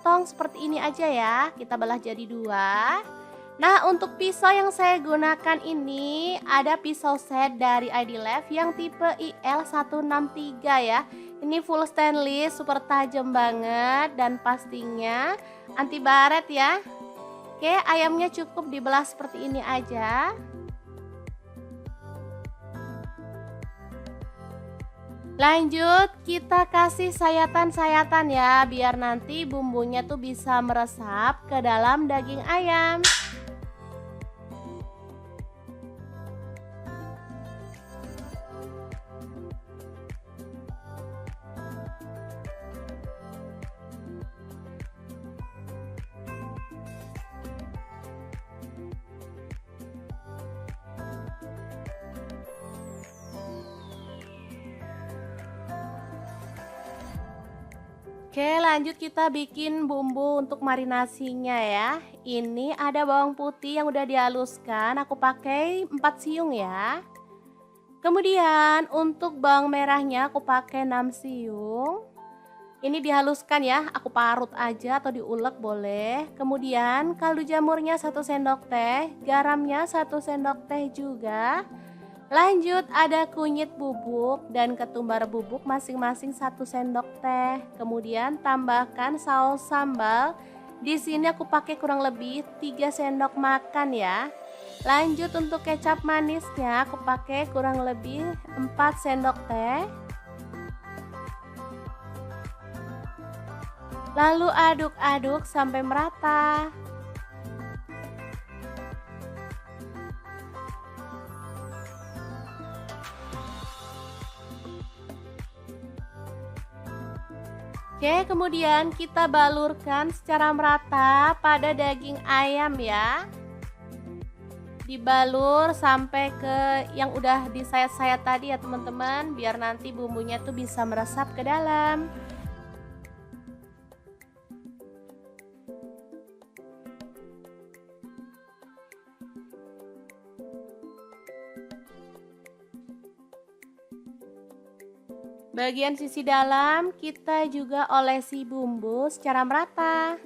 Potong seperti ini aja ya, kita belah jadi dua. Nah, untuk pisau yang saya gunakan ini ada pisau set dari ID Lab yang tipe IL163 ya. Ini full stainless, super tajam banget dan pastinya anti baret ya. Oke, ayamnya cukup dibelah seperti ini aja. Lanjut, kita kasih sayatan-sayatan ya, biar nanti bumbunya tuh bisa meresap ke dalam daging ayam. Oke, lanjut kita bikin bumbu untuk marinasinya ya. Ini ada bawang putih yang udah dihaluskan, aku pakai 4 siung ya. Kemudian untuk bawang merahnya aku pakai 6 siung. Ini dihaluskan ya, aku parut aja atau diulek boleh. Kemudian kaldu jamurnya 1 sendok teh, garamnya 1 sendok teh juga. Lanjut ada kunyit bubuk dan ketumbar bubuk masing-masing 1 sendok teh. Kemudian tambahkan saus sambal. Di sini aku pakai kurang lebih 3 sendok makan ya. Lanjut untuk kecap manisnya aku pakai kurang lebih 4 sendok teh. Lalu aduk-aduk sampai merata. Oke, kemudian kita balurkan secara merata pada daging ayam ya. Dibalur sampai ke yang udah disayat-sayat tadi ya teman-teman, biar nanti bumbunya tuh bisa meresap ke dalam. Bagian sisi dalam kita juga olesi bumbu secara merata.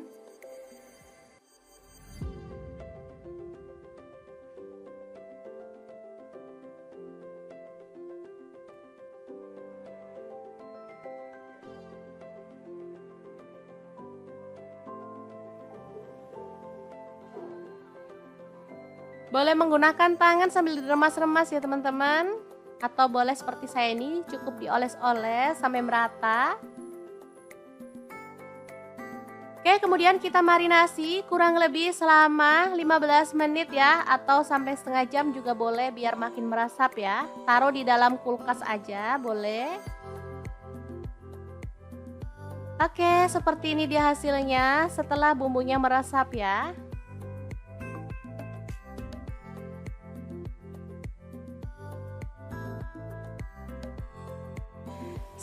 Boleh menggunakan tangan sambil diremas-remas ya teman-teman. Atau boleh seperti saya ini cukup dioles-oles sampai merata. Oke, kemudian kita marinasi kurang lebih selama 15 menit ya, atau sampai setengah jam juga boleh biar makin meresap ya. Taruh di dalam kulkas aja boleh. Oke, seperti ini dia hasilnya setelah bumbunya meresap ya.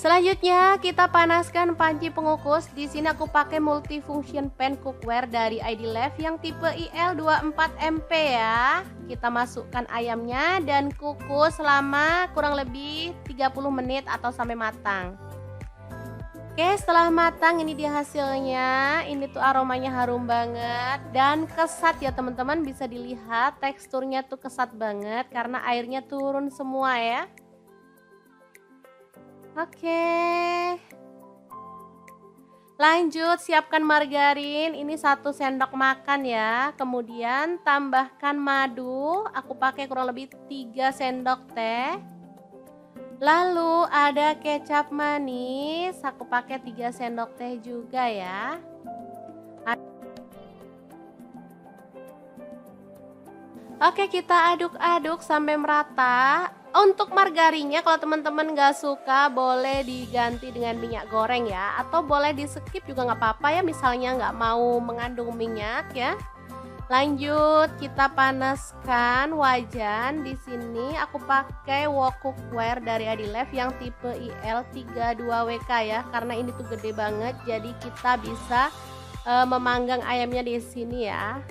Selanjutnya kita panaskan panci pengukus. Di sini aku pakai multifunction pan cookware dari ID Lab yang tipe IL24MP ya. Kita masukkan ayamnya dan kukus selama kurang lebih 30 menit atau sampai matang. Oke, setelah matang ini dia hasilnya. Ini tuh aromanya harum banget dan kesat ya teman-teman, bisa dilihat teksturnya tuh kesat banget karena airnya turun semua ya. Oke, lanjut siapkan margarin, ini 1 sendok makan ya. Kemudian tambahkan madu, aku pakai kurang lebih 3 sendok teh. Lalu ada kecap manis, aku pakai 3 sendok teh juga ya. Oke, kita aduk-aduk sampai merata. Untuk margarinnya kalau teman-teman nggak suka boleh diganti dengan minyak goreng ya, atau boleh di skip juga nggak apa-apa ya, misalnya nggak mau mengandung minyak ya. Lanjut kita panaskan wajan. Di sini aku pakai wok cookware dari Adilef yang tipe IL32WK ya, karena ini tuh gede banget jadi kita bisa memanggang ayamnya di sini ya.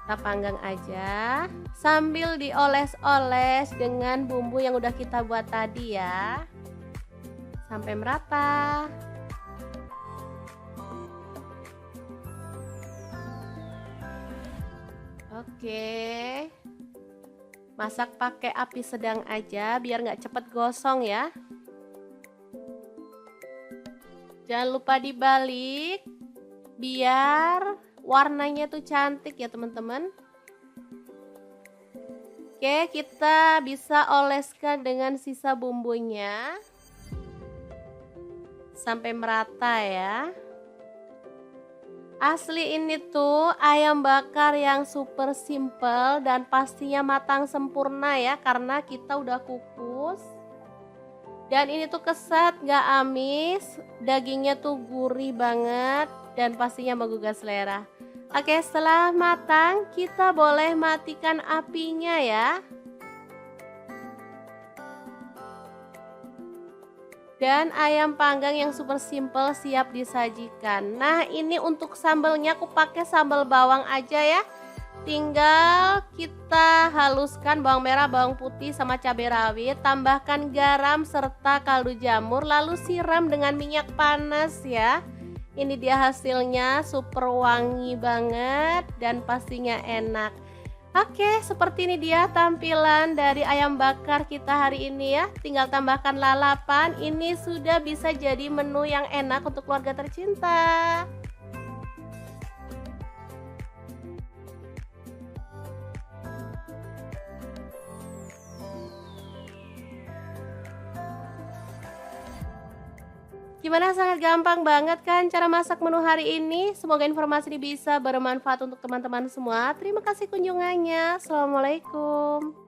Kita panggang aja sambil dioles-oles dengan bumbu yang udah kita buat tadi ya, sampai merata. Oke. Masak pakai api sedang aja biar nggak cepet gosong ya. Jangan lupa dibalik biar warnanya tuh cantik ya teman-teman. Oke, kita bisa oleskan dengan sisa bumbunya sampai merata ya. Asli ini tuh ayam bakar yang super simple dan pastinya matang sempurna ya, karena kita udah kukus. Dan ini tuh kesat, gak amis, dagingnya tuh gurih banget dan pastinya menggugah selera. Oke, setelah matang kita boleh matikan apinya ya. Dan ayam panggang yang super simple siap disajikan. Nah, ini untuk sambalnya aku pakai sambal bawang aja ya. Tinggal kita haluskan bawang merah, bawang putih sama cabai rawit, tambahkan garam serta kaldu jamur, lalu siram dengan minyak panas ya. Ini dia hasilnya, super wangi banget dan pastinya enak. Oke, seperti ini dia tampilan dari ayam bakar kita hari ini ya. Tinggal tambahkan lalapan, ini sudah bisa jadi menu yang enak untuk keluarga tercinta. Gimana, sangat gampang banget kan cara masak menu hari ini? Semoga informasi ini bisa bermanfaat untuk teman-teman semua. Terima kasih kunjungannya. Assalamualaikum.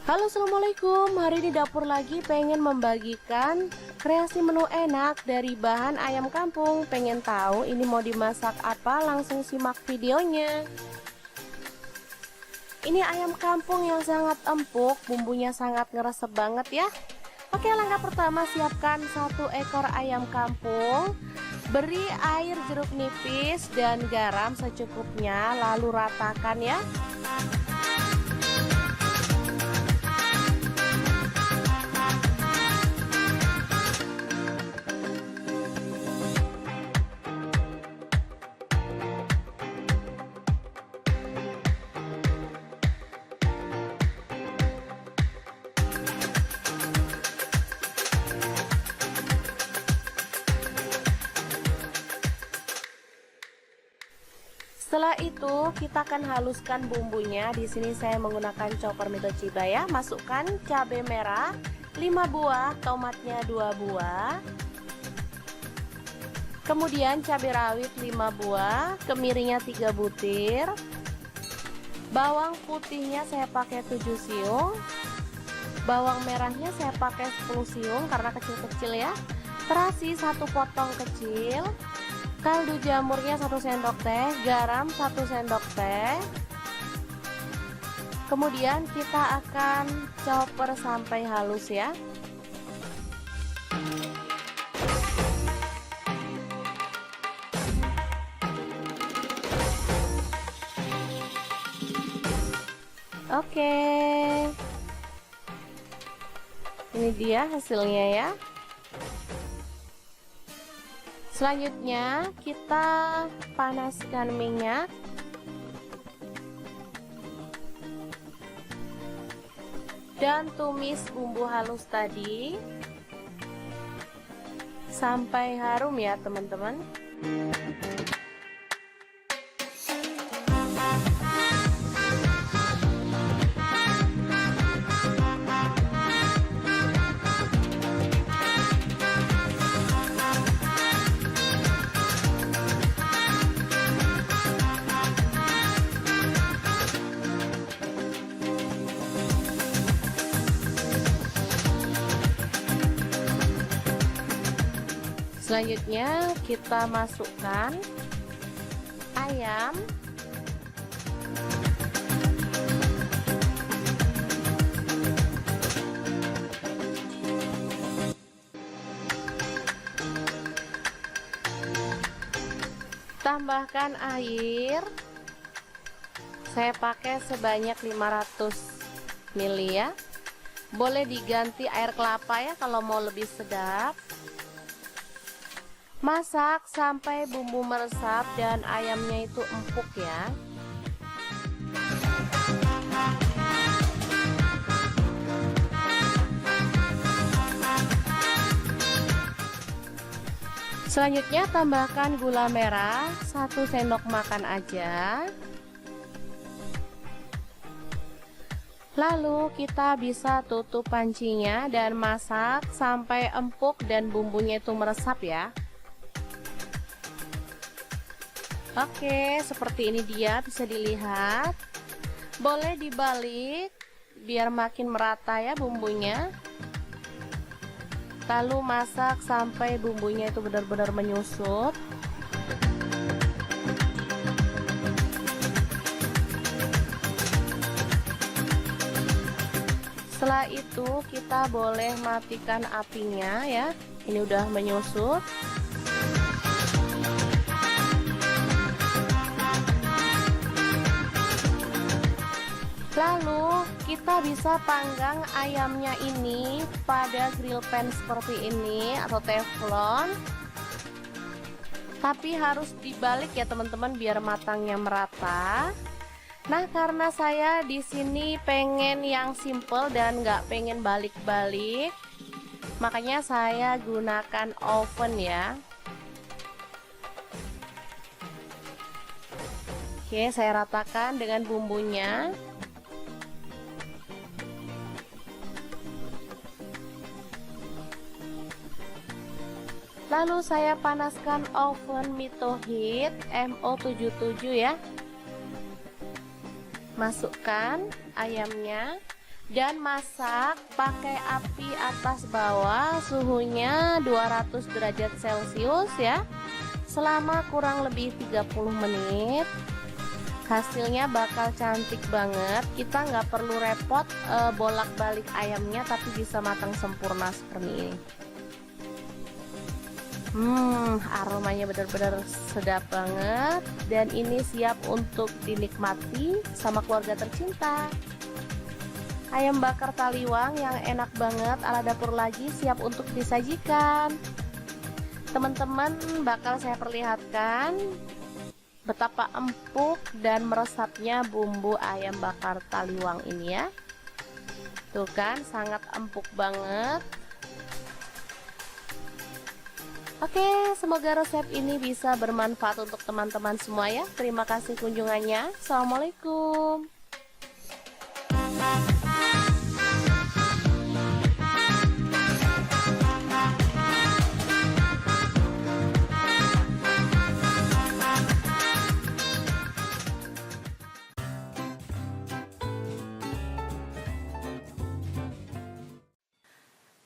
Halo, assalamualaikum. Hari ini dapur lagi pengen membagikan kreasi menu enak dari bahan ayam kampung. Pengen tahu ini mau dimasak apa? Langsung simak videonya. Ini ayam kampung yang sangat empuk, bumbunya sangat ngeresep banget ya. Oke, langkah pertama siapkan 1 ekor ayam kampung. Beri air jeruk nipis dan garam secukupnya, lalu ratakan ya. Setelah itu kita akan haluskan bumbunya. Di sini saya menggunakan chopper Mito Chiba ya. Masukkan cabai merah 5 buah, tomatnya 2 buah. Kemudian cabai rawit 5 buah, kemirinya 3 butir. Bawang putihnya saya pakai 7 siung. Bawang merahnya saya pakai 10 siung karena kecil-kecil ya. Terasi 1 potong kecil. Kaldu jamurnya 1 sendok teh, garam 1 sendok teh. Kemudian kita akan chopper sampai halus ya. Oke. Ini dia hasilnya ya. Selanjutnya kita panaskan minyak. Dan tumis bumbu halus tadi sampai harum ya teman-teman. Selanjutnya kita masukkan ayam. Tambahkan air. Saya pakai sebanyak 500 ml ya. Boleh diganti air kelapa ya kalau mau lebih sedap. Masak sampai bumbu meresap dan ayamnya itu empuk ya. Selanjutnya tambahkan gula merah 1 sendok makan aja. Lalu kita bisa tutup pancinya dan masak sampai empuk dan bumbunya itu meresap ya. Oke, seperti ini dia, bisa dilihat. Boleh dibalik biar makin merata ya bumbunya. Lalu masak sampai bumbunya itu benar-benar menyusut. Setelah itu kita boleh matikan apinya ya. Ini udah menyusut. Lalu kita bisa panggang ayamnya ini pada grill pan seperti ini atau teflon. Tapi harus dibalik ya teman-teman biar matangnya merata. Nah, karena saya di sini pengen yang simple dan nggak pengen balik-balik, makanya saya gunakan oven ya. Oke, saya ratakan dengan bumbunya. Lalu saya panaskan oven Mito Heat MO77 ya. Masukkan ayamnya dan masak pakai api atas bawah, suhunya 200 derajat Celcius ya, selama kurang lebih 30 menit. Hasilnya bakal cantik banget. Kita nggak perlu repot bolak-balik ayamnya, tapi bisa matang sempurna seperti ini. Aromanya benar-benar sedap banget dan ini siap untuk dinikmati sama keluarga tercinta. Ayam bakar taliwang yang enak banget ala dapur lagi siap untuk disajikan. Teman-teman, bakal saya perlihatkan betapa empuk dan meresapnya bumbu ayam bakar taliwang ini ya. Tuh kan, sangat empuk banget. Oke, semoga resep ini bisa bermanfaat untuk teman-teman semua ya. Terima kasih kunjungannya. Assalamualaikum.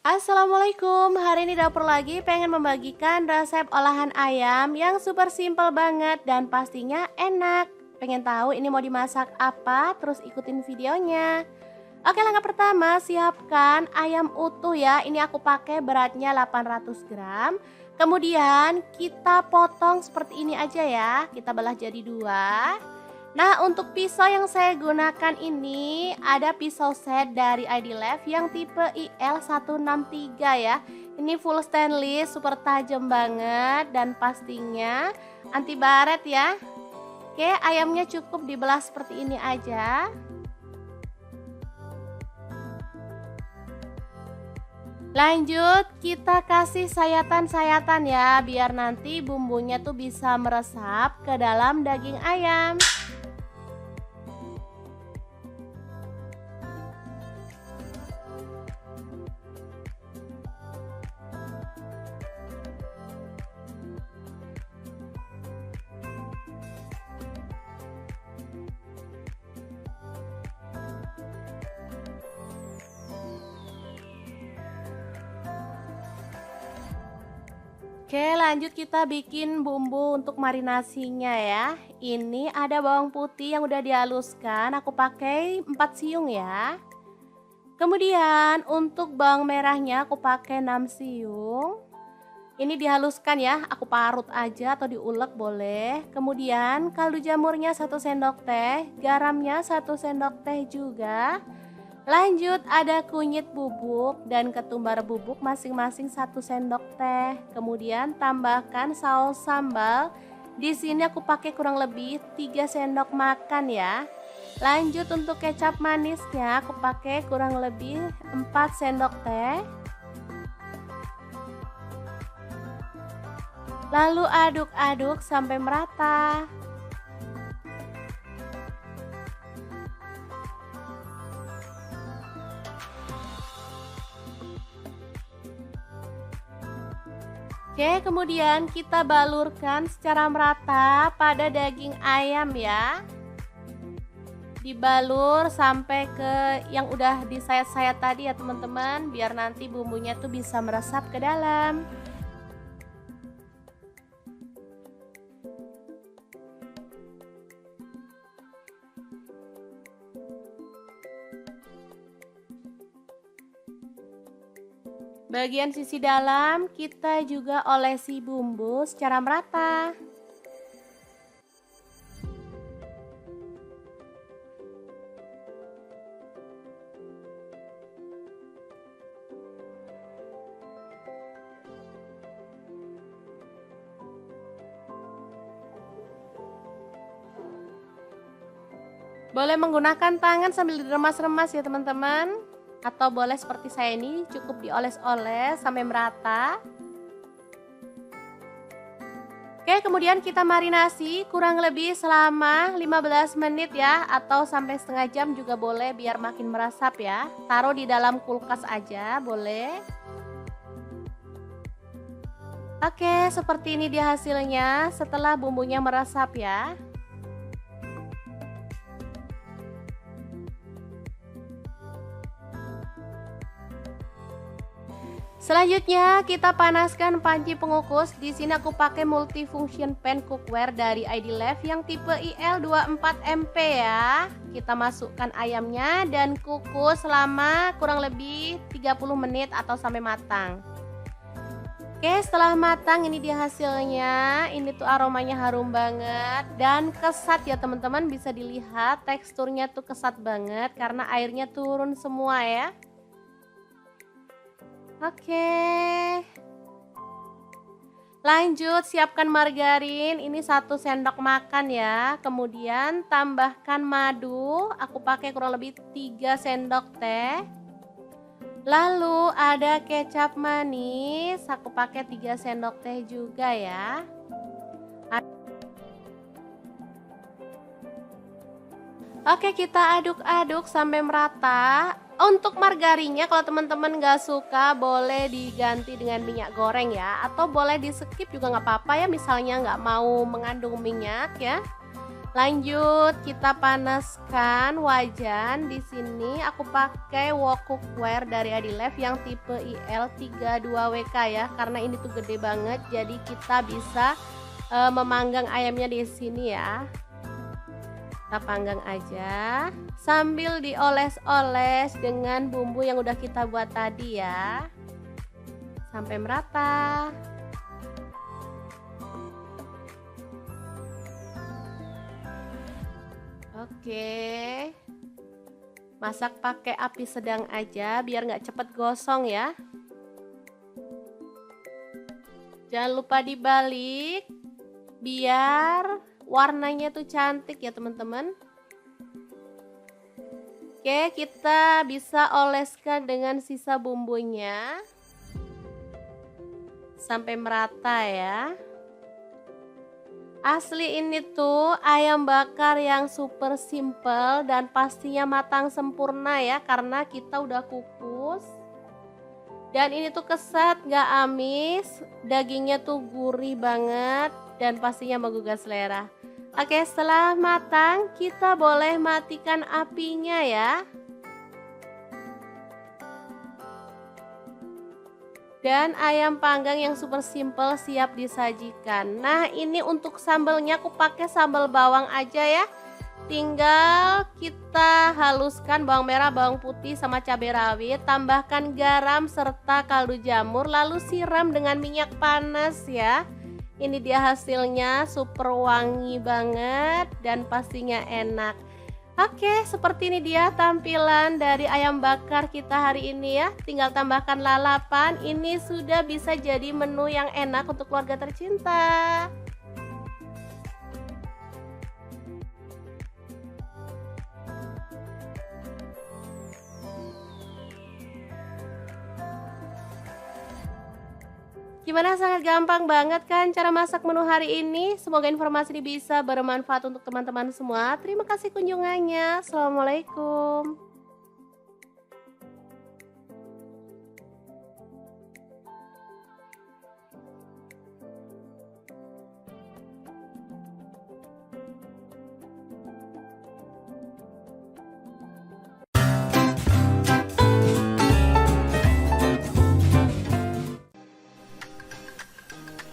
Assalamualaikum, hari ini dapur lagi pengen membagikan resep olahan ayam yang super simple banget dan pastinya enak. Pengen tahu ini mau dimasak apa? Terus ikutin videonya. Oke, langkah pertama siapkan ayam utuh ya. Ini aku pakai beratnya 800 gram. Kemudian kita potong seperti ini aja ya. Kita belah jadi 2. Nah, untuk pisau yang saya gunakan ini ada pisau set dari ID Lab yang tipe IL163 ya. Ini full stainless, super tajam banget dan pastinya anti baret ya. Oke, ayamnya cukup dibelah seperti ini aja. Lanjut, kita kasih sayatan-sayatan ya, biar nanti bumbunya tuh bisa meresap ke dalam daging ayam. Oke, lanjut kita bikin bumbu untuk marinasinya ya. Ini ada bawang putih yang udah dihaluskan, aku pakai 4 siung ya. Kemudian untuk bawang merahnya aku pakai 6 siung. Ini dihaluskan ya, aku parut aja atau diulek boleh. Kemudian kaldu jamurnya 1 sendok teh, garamnya 1 sendok teh juga. Lanjut ada kunyit bubuk dan ketumbar bubuk masing-masing 1 sendok teh. Kemudian tambahkan saus sambal. Di sini aku pakai kurang lebih 3 sendok makan ya. Lanjut untuk kecap manisnya aku pakai kurang lebih 4 sendok teh. Lalu aduk-aduk sampai merata. Oke, kemudian kita balurkan secara merata pada daging ayam ya. Dibalur sampai ke yang udah disayat-sayat tadi ya teman-teman, biar nanti bumbunya tuh bisa meresap ke dalam. Bagian sisi dalam kita juga olesi bumbu secara merata. Boleh menggunakan tangan sambil diremas-remas ya teman-teman. Atau boleh seperti saya ini cukup dioles-oles sampai merata. Oke, kemudian kita marinasi kurang lebih selama 15 menit ya, atau sampai setengah jam juga boleh biar makin meresap ya. Taruh di dalam kulkas aja boleh. Oke, seperti ini dia hasilnya setelah bumbunya meresap ya. Selanjutnya kita panaskan panci pengukus. Di sini aku pakai multifunction pan cookware dari ID-Life yang tipe IL24MP ya. Kita masukkan ayamnya dan kukus selama kurang lebih 30 menit atau sampai matang. Oke, setelah matang ini dia hasilnya. Ini tuh aromanya harum banget dan kesat ya teman-teman, bisa dilihat teksturnya tuh kesat banget karena airnya turun semua ya. Oke, lanjut siapkan margarin, ini 1 sendok makan ya. Kemudian tambahkan madu, aku pakai kurang lebih 3 sendok teh. Lalu ada kecap manis, aku pakai 3 sendok teh juga ya. Oke, kita aduk-aduk sampai merata. Untuk margarinnya kalau teman-teman gak suka boleh diganti dengan minyak goreng ya, atau boleh di skip juga nggak apa-apa ya, misalnya nggak mau mengandung minyak ya. Lanjut kita panaskan wajan. Di sini aku pakai wok cookware dari ID-Life yang tipe IL32WK ya, karena ini tuh gede banget jadi kita bisa memanggang ayamnya di sini ya. Kita panggang aja sambil dioles-oles dengan bumbu yang udah kita buat tadi ya, sampai merata. Oke, masak pakai api sedang aja biar nggak cepet gosong ya. Jangan lupa dibalik biar warnanya tuh cantik ya teman-teman. Oke, kita bisa oleskan dengan sisa bumbunya sampai merata ya. Asli ini tuh ayam bakar yang super simple dan pastinya matang sempurna ya, karena kita udah kukus. Dan ini tuh kesat, gak amis, dagingnya tuh gurih banget dan pastinya menggugah selera. Oke, setelah matang kita boleh matikan apinya ya. Dan ayam panggang yang super simple siap disajikan. Nah, ini untuk sambalnya aku pakai sambal bawang aja ya. tinggal kita haluskan bawang merah, bawang putih sama cabai rawit, tambahkan garam serta kaldu jamur, lalu siram dengan minyak panas ya. Ini dia hasilnya, super wangi banget dan pastinya enak. Oke, seperti ini dia tampilan dari ayam bakar kita hari ini ya. Tinggal tambahkan lalapan, ini sudah bisa jadi menu yang enak untuk keluarga tercinta. Gimana, sangat gampang banget kan cara masak menu hari ini? Semoga informasi ini bisa bermanfaat untuk teman-teman semua. Terima kasih kunjungannya. Assalamualaikum.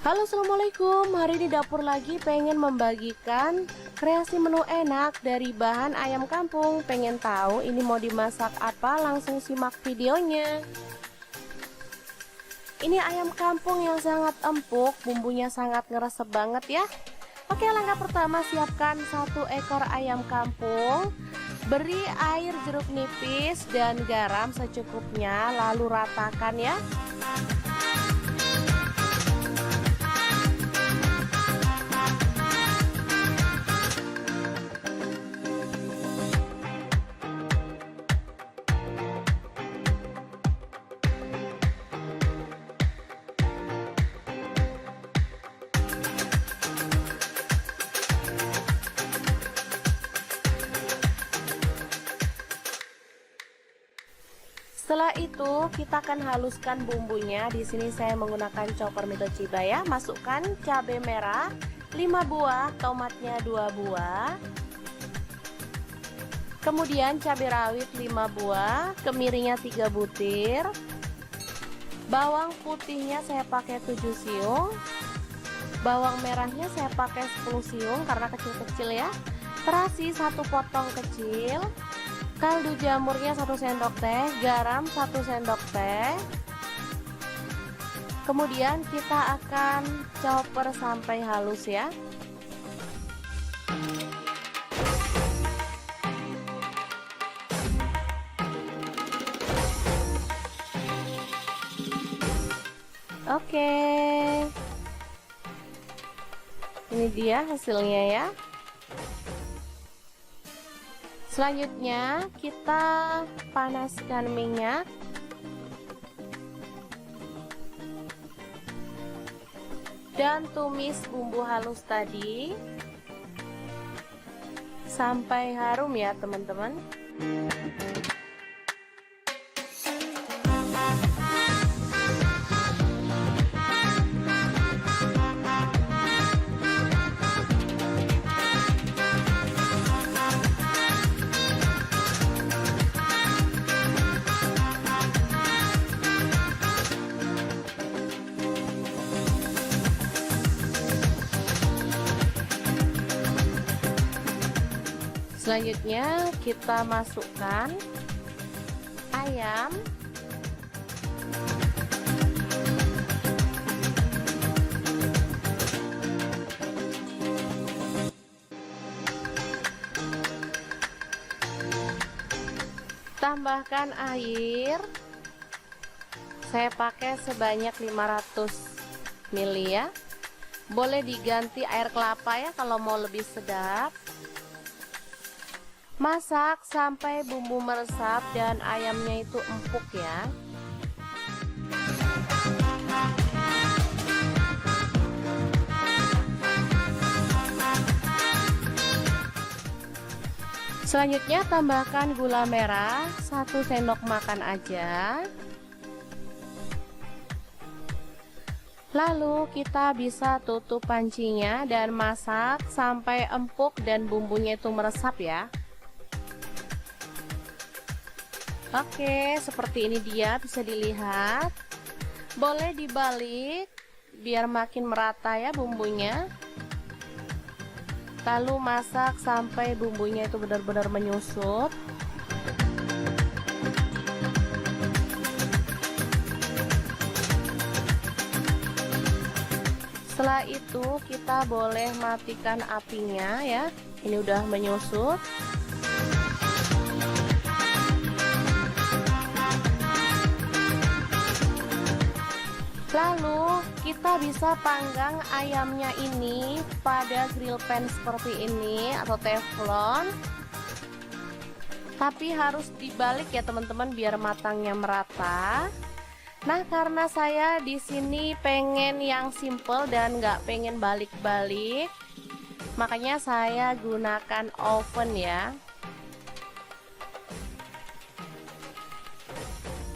Halo, assalamualaikum. Hari ini dapur lagi pengen membagikan kreasi menu enak dari bahan ayam kampung. Pengen tahu ini mau dimasak apa? Langsung simak videonya. Ini ayam kampung yang sangat empuk, bumbunya sangat ngeresep banget ya. Oke, langkah pertama siapkan 1 ekor ayam kampung. Beri air jeruk nipis dan garam secukupnya, lalu ratakan ya. Setelah itu kita akan haluskan bumbunya. Di sini saya menggunakan chopper Mitochiba ya. Masukkan cabai merah 5 buah, tomatnya 2 buah. Kemudian cabai rawit 5 buah, kemiringnya 3 butir. Bawang putihnya saya pakai 7 siung. Bawang merahnya saya pakai 10 siung karena kecil-kecil ya. Terasi 1 potong kecil. Kaldu jamurnya 1 sendok teh, garam 1 sendok teh. Kemudian kita akan chopper sampai halus ya. Oke. Ini dia hasilnya ya. Selanjutnya kita panaskan minyak. Dan tumis bumbu halus tadi sampai harum ya teman-teman. Selanjutnya kita masukkan ayam. Tambahkan air. Saya pakai sebanyak 500 ml ya. Boleh diganti air kelapa ya kalau mau lebih sedap. Masak sampai bumbu meresap dan ayamnya itu empuk ya. Selanjutnya tambahkan gula merah 1 sendok makan aja. Lalu kita bisa tutup pancinya dan masak sampai empuk dan bumbunya itu meresap ya. Oke, seperti ini dia, bisa dilihat. Boleh dibalik biar makin merata ya bumbunya. Lalu masak sampai bumbunya itu benar-benar menyusut. Setelah itu kita boleh matikan apinya ya. Ini udah menyusut. Lalu kita bisa panggang ayamnya ini pada grill pan seperti ini atau teflon. Tapi harus dibalik ya teman-teman biar matangnya merata. Nah, karena saya di sini pengen yang simple dan nggak pengen balik-balik, makanya saya gunakan oven ya.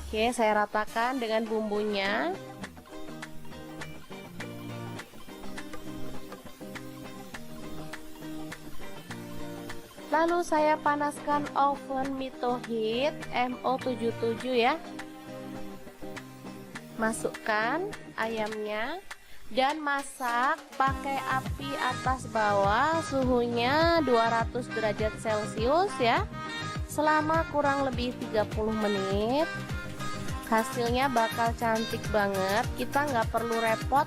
Oke, saya ratakan dengan bumbunya. Lalu saya panaskan oven Mito Heat MO77 ya. Masukkan ayamnya dan masak pakai api atas bawah, suhunya 200 derajat Celcius ya, selama kurang lebih 30 menit. Hasilnya bakal cantik banget. Kita nggak perlu repot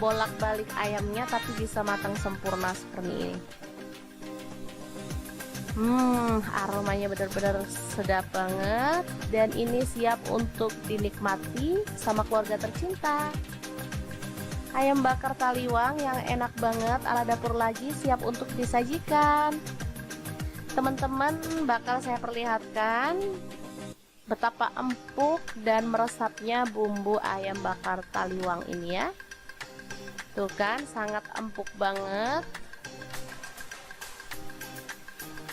bolak-balik ayamnya, tapi bisa matang sempurna seperti ini. Aromanya benar-benar sedap banget dan ini siap untuk dinikmati sama keluarga tercinta. Ayam bakar taliwang yang enak banget ala dapur lagi siap untuk disajikan. Teman-teman, bakal saya perlihatkan betapa empuk dan meresapnya bumbu ayam bakar taliwang ini ya. Tuh kan, sangat empuk banget.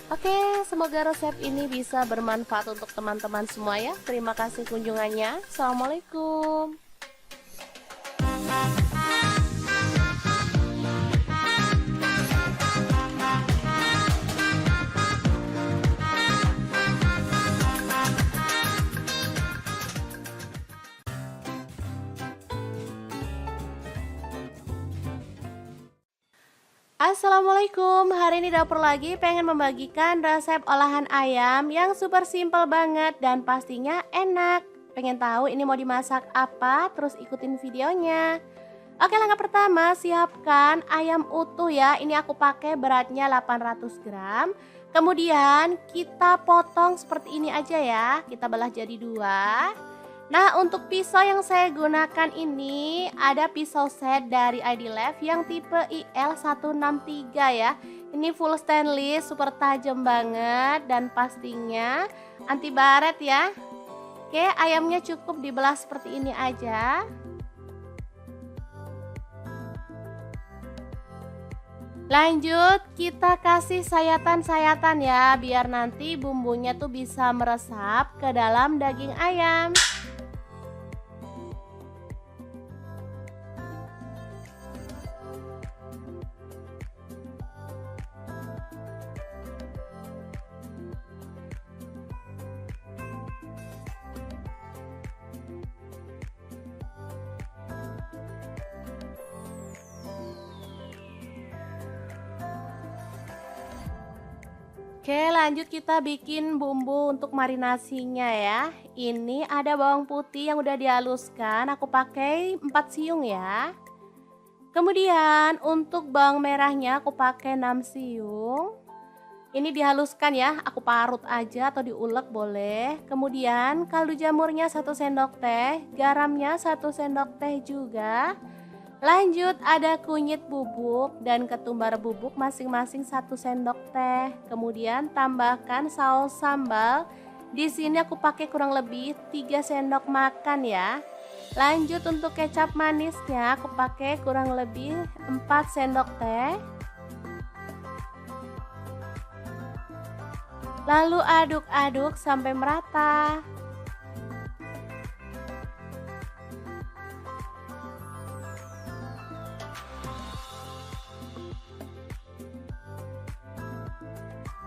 Oke, semoga resep ini bisa bermanfaat untuk teman-teman semua ya. Terima kasih kunjungannya. Assalamualaikum. Assalamualaikum, hari ini dapur lagi pengen membagikan resep olahan ayam yang super simple banget dan pastinya enak. Pengen tahu ini mau dimasak apa? Terus ikutin videonya. Oke, langkah pertama siapkan ayam utuh ya. Ini aku pakai beratnya 800 gram. Kemudian kita potong seperti ini aja ya. Kita belah jadi dua. Nah, untuk pisau yang saya gunakan ini ada pisau set dari ID Lab yang tipe IL163 ya. Ini full stainless, super tajam banget dan pastinya anti baret ya. Oke, ayamnya cukup dibelah seperti ini aja. Lanjut, kita kasih sayatan-sayatan ya, biar nanti bumbunya tuh bisa meresap ke dalam daging ayam. Oke, lanjut kita bikin bumbu untuk marinasinya ya. Ini ada bawang putih yang udah dihaluskan, aku pakai 4 siung ya. Kemudian untuk bawang merahnya aku pakai 6 siung. Ini dihaluskan ya, aku parut aja atau diulek boleh. Kemudian kaldu jamurnya 1 sendok teh, garamnya 1 sendok teh juga. Lanjut ada kunyit bubuk dan ketumbar bubuk masing-masing 1 sendok teh. Kemudian tambahkan saus sambal. Di sini aku pakai kurang lebih 3 sendok makan ya. Lanjut untuk kecap manisnya aku pakai kurang lebih 4 sendok teh. Lalu aduk-aduk sampai merata.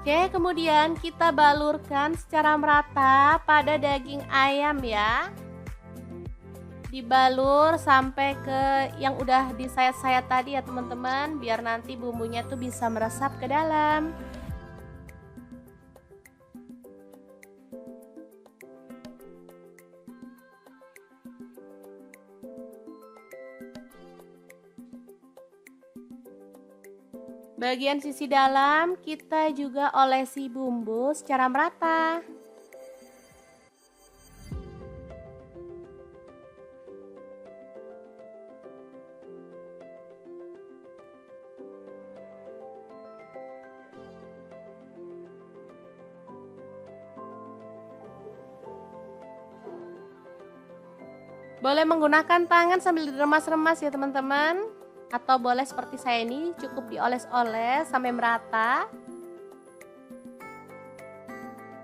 Oke, kemudian kita balurkan secara merata pada daging ayam ya. dibalur sampai ke yang udah disayat-sayat tadi ya teman-teman, biar nanti bumbunya tuh bisa meresap ke dalam. Bagian sisi dalam kita juga olesi bumbu secara merata. Boleh menggunakan tangan sambil diremas-remas ya teman-teman. Atau boleh seperti saya ini, cukup dioles-oles sampai merata.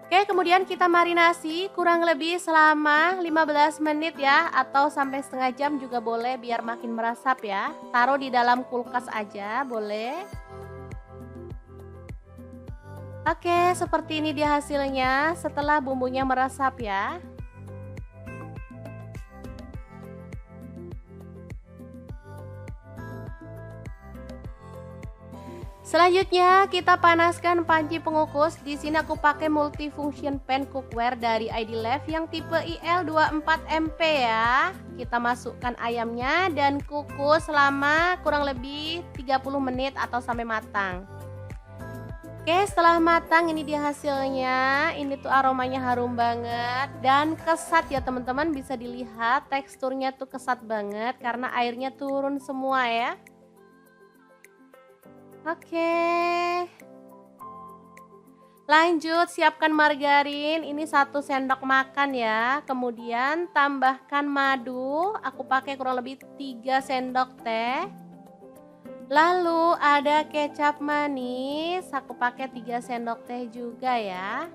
Oke, kemudian kita marinasi kurang lebih selama 15 menit ya. Atau sampai setengah jam juga boleh biar makin meresap ya. Taruh di dalam kulkas aja, boleh. Oke, seperti ini dia hasilnya setelah bumbunya meresap ya. Selanjutnya kita panaskan panci pengukus. Di sini aku pakai multifunction pan cookware dari ID Life yang tipe IL24MP ya. Kita masukkan ayamnya dan kukus selama kurang lebih 30 menit atau sampai matang. Oke, setelah matang ini dia hasilnya. Ini tuh aromanya harum banget dan kesat ya teman-teman, bisa dilihat teksturnya tuh kesat banget karena airnya turun semua ya. Oke, lanjut siapkan margarin, ini 1 sendok makan ya. Kemudian tambahkan madu, aku pakai kurang lebih 3 sendok teh. Lalu ada kecap manis, aku pakai 3 sendok teh juga ya.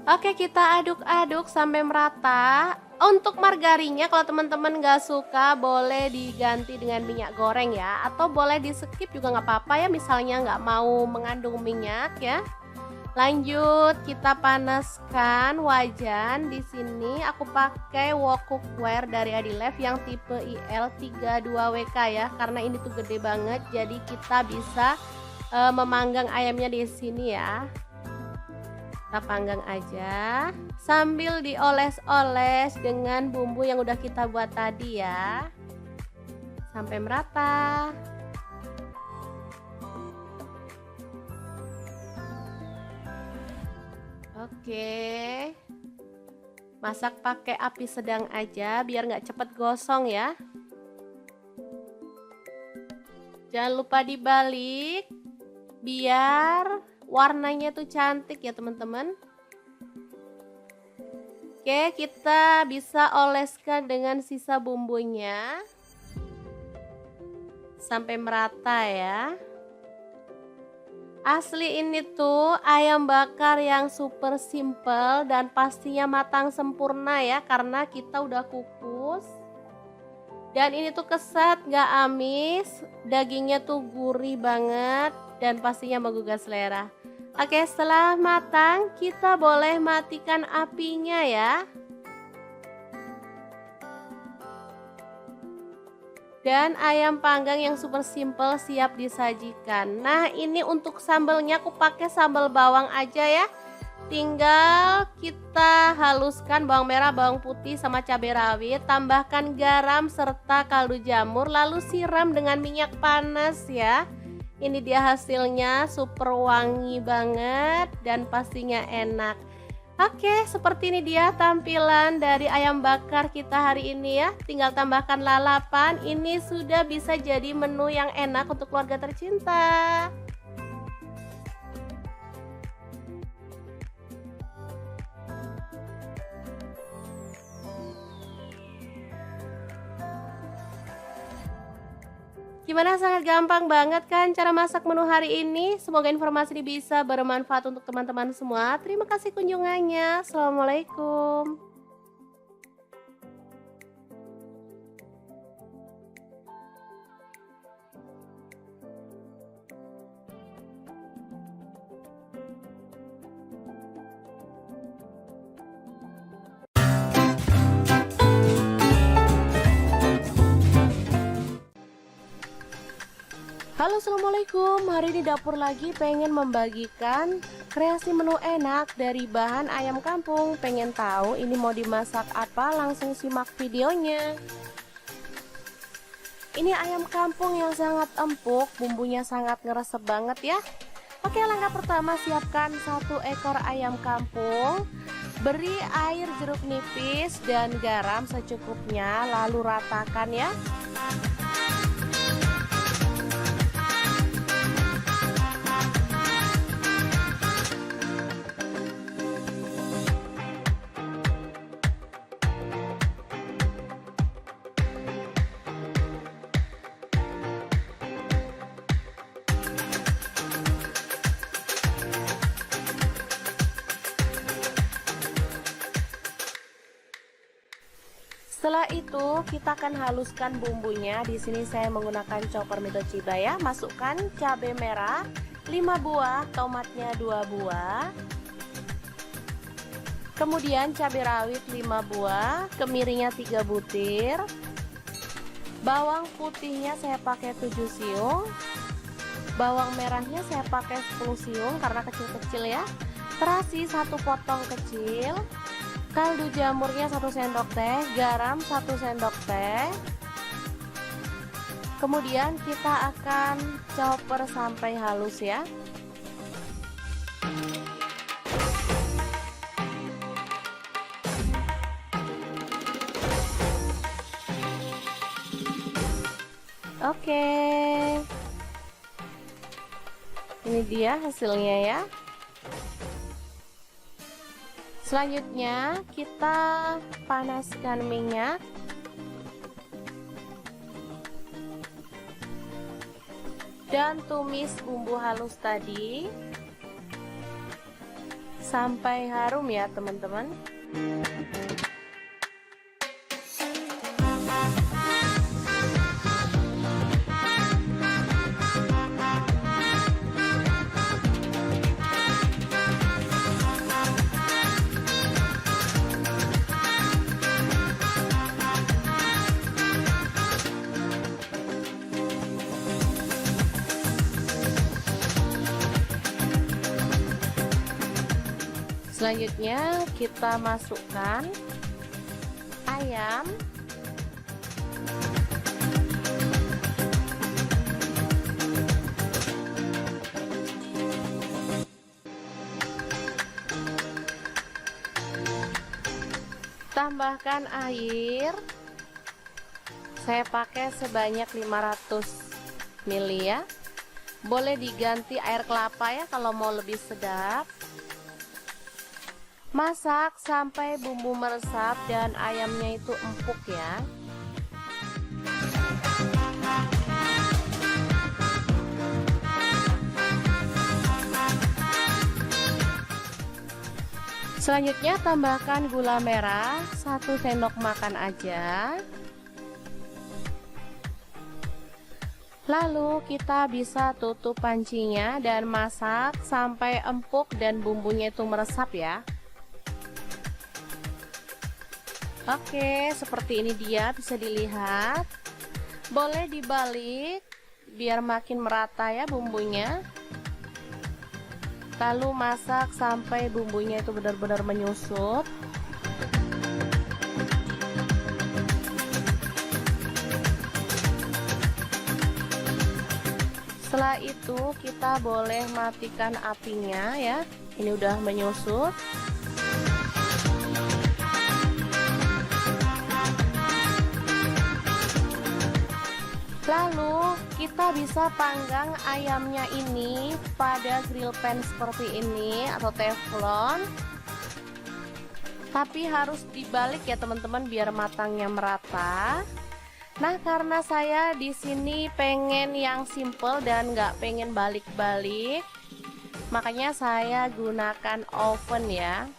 Oke, kita aduk-aduk sampai merata. Untuk margarinnya kalau teman-teman gak suka boleh diganti dengan minyak goreng ya, atau boleh di skip juga nggak apa-apa ya, misalnya nggak mau mengandung minyak ya. Lanjut kita panaskan wajan. Di sini aku pakai wok cookware dari Adilef yang tipe IL32WK ya, karena ini tuh gede banget jadi kita bisa memanggang ayamnya di sini ya. Kita panggang aja sambil dioles-oles dengan bumbu yang udah kita buat tadi ya, sampai merata. Oke, masak pakai api sedang aja biar nggak cepet gosong ya. Jangan lupa dibalik biar warnanya tuh cantik ya teman-teman. Oke, kita bisa oleskan dengan sisa bumbunya sampai merata ya. Asli ini tuh ayam bakar yang super simple dan pastinya matang sempurna ya, karena kita udah kukus. Dan ini tuh kesat, gak amis, dagingnya tuh gurih banget dan pastinya menggugah selera. Oke, setelah matang kita boleh matikan apinya ya. Dan ayam panggang yang super simple siap disajikan. Nah, ini untuk sambelnya aku pakai sambal bawang aja ya. Tinggal kita haluskan bawang merah, bawang putih sama cabai rawit, tambahkan garam serta kaldu jamur, lalu siram dengan minyak panas ya. Ini dia hasilnya, super wangi banget dan pastinya enak. Oke, seperti ini dia tampilan dari ayam bakar kita hari ini ya. Tinggal tambahkan lalapan, ini sudah bisa jadi menu yang enak untuk keluarga tercinta. Gimana, sangat gampang banget kan cara masak menu hari ini? Semoga informasi ini bisa bermanfaat untuk teman-teman semua. Terima kasih kunjungannya. Assalamualaikum. Halo, assalamualaikum. Hari ini dapur lagi pengen membagikan kreasi menu enak dari bahan ayam kampung. Pengen tahu ini mau dimasak apa? Langsung simak videonya. Ini ayam kampung yang sangat empuk, bumbunya sangat ngeresep banget ya. Oke, langkah pertama siapkan 1 ekor ayam kampung. Beri air jeruk nipis dan garam secukupnya, lalu ratakan ya. Setelah itu kita akan haluskan bumbunya. Di sini saya menggunakan chopper Mitochiba ya. Masukkan cabai merah 5 buah, tomatnya 2 buah. Kemudian cabai rawit 5 buah, kemirinya 3 butir. Bawang putihnya saya pakai 7 siung. Bawang merahnya saya pakai 10 siung karena kecil-kecil ya. Terasi 1 potong kecil. Kaldu jamurnya 1 sendok teh, garam 1 sendok teh. Kemudian kita akan chopper sampai halus ya. Oke. Ini dia hasilnya ya. Selanjutnya kita panaskan minyak. Dan tumis bumbu halus tadi sampai harum ya teman-teman. Selanjutnya kita masukkan ayam. Tambahkan air. Saya pakai sebanyak 500 ml ya. Boleh diganti air kelapa ya kalau mau lebih sedap. Masak sampai bumbu meresap dan ayamnya itu empuk ya. Selanjutnya tambahkan gula merah 1 sendok makan aja. Lalu kita bisa tutup pancinya dan masak sampai empuk dan bumbunya itu meresap ya. Oke, seperti ini dia bisa dilihat. Boleh dibalik biar makin merata ya bumbunya. Lalu masak sampai bumbunya itu benar-benar menyusut. Setelah itu kita boleh matikan apinya ya. Ini udah menyusut. Lalu kita bisa panggang ayamnya ini pada grill pan seperti ini atau teflon. Tapi harus dibalik ya teman-teman biar matangnya merata. Nah, karena saya di sini pengen yang simple dan nggak pengen balik-balik, makanya saya gunakan oven ya.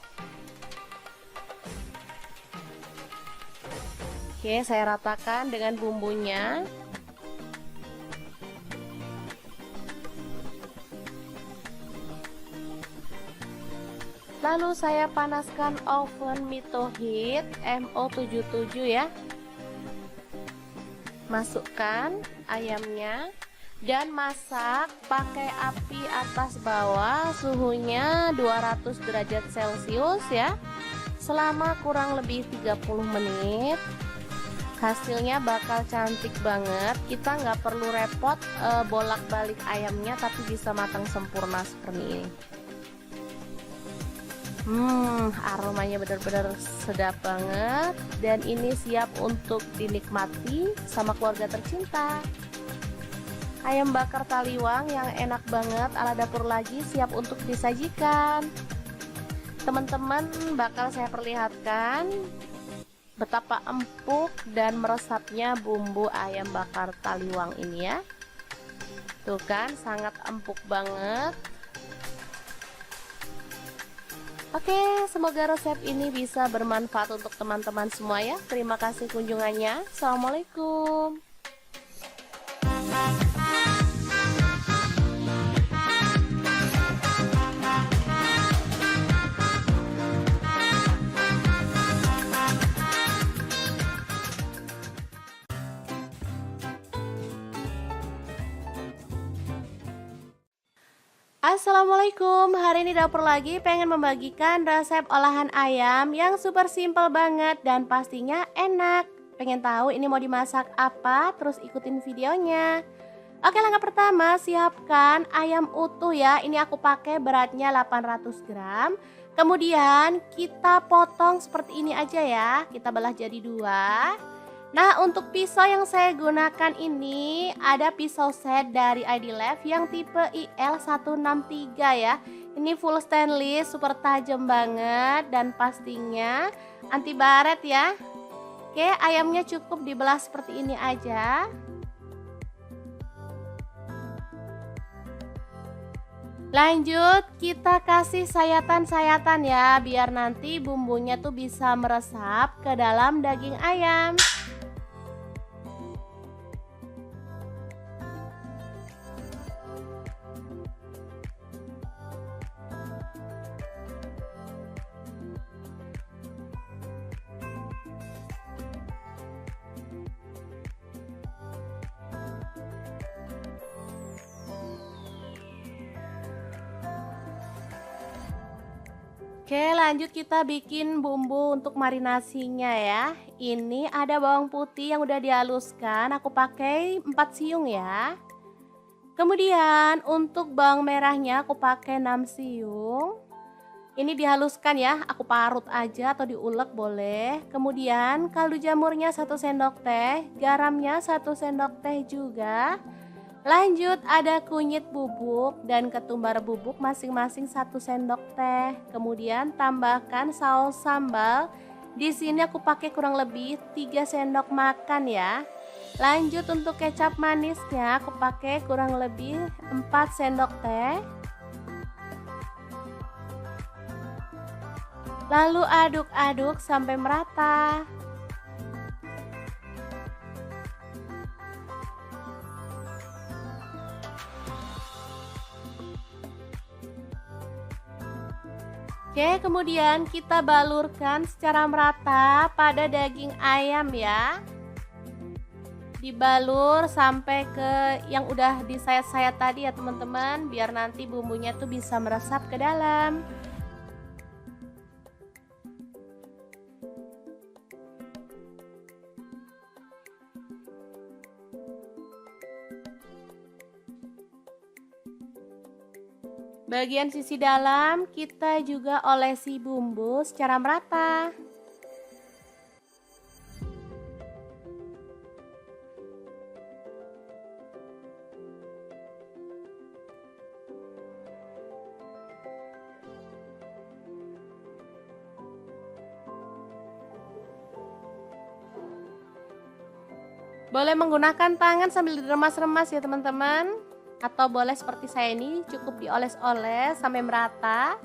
Oke, saya ratakan dengan bumbunya. Lalu saya panaskan oven Mito Heat MO77 ya. Masukkan ayamnya. Dan masak pakai api atas bawah, suhunya 200 derajat Celcius ya, selama kurang lebih 30 menit. Hasilnya bakal cantik banget. Kita nggak perlu repot bolak-balik ayamnya, tapi bisa matang sempurna seperti ini. Aromanya benar-benar sedap banget, dan ini siap untuk dinikmati sama keluarga tercinta. Ayam bakar taliwang yang enak banget ala dapur lagi siap untuk disajikan. Teman-teman, bakal saya perlihatkan betapa empuk dan meresapnya bumbu ayam bakar taliwang ini ya. Tuh kan, sangat empuk banget. Oke, semoga resep ini bisa bermanfaat untuk teman-teman semua ya. Terima kasih kunjungannya. Assalamualaikum. Assalamualaikum, hari ini dapur lagi pengen membagikan resep olahan ayam yang super simple banget dan pastinya enak. Pengen tahu ini mau dimasak apa? Terus ikutin videonya. Oke, langkah pertama siapkan ayam utuh ya. Ini aku pakai beratnya 800 gram. Kemudian kita potong seperti ini aja ya. Kita belah jadi dua. Nah, untuk pisau yang saya gunakan ini ada pisau set dari ID Lab yang tipe IL163 ya. Ini full stainless, super tajam banget dan pastinya anti baret ya. Oke, ayamnya cukup dibelah seperti ini aja. Lanjut, kita kasih sayatan-sayatan ya, biar nanti bumbunya tuh bisa meresap ke dalam daging ayam. Oke, lanjut kita bikin bumbu untuk marinasinya ya. Ini ada bawang putih yang udah dihaluskan, aku pakai 4 siung ya. Kemudian untuk bawang merahnya aku pakai 6 siung. Ini dihaluskan ya, aku parut aja atau diulek boleh. Kemudian kaldu jamurnya 1 sendok teh, garamnya 1 sendok teh juga. Lanjut ada kunyit bubuk dan ketumbar bubuk masing-masing 1 sendok teh. Kemudian tambahkan saus sambal. Di sini aku pakai kurang lebih 3 sendok makan ya. Lanjut untuk kecap manisnya aku pakai kurang lebih 4 sendok teh. Lalu aduk-aduk sampai merata. Oke, kemudian kita balurkan secara merata pada daging ayam ya. Dibalur sampai ke yang udah disayat-sayat tadi ya teman-teman, biar nanti bumbunya tuh bisa meresap ke dalam. Bagian sisi dalam kita juga olesi bumbu secara merata. Boleh menggunakan tangan sambil diremas-remas ya teman-teman. Atau boleh seperti saya ini, cukup dioles-oles sampai merata.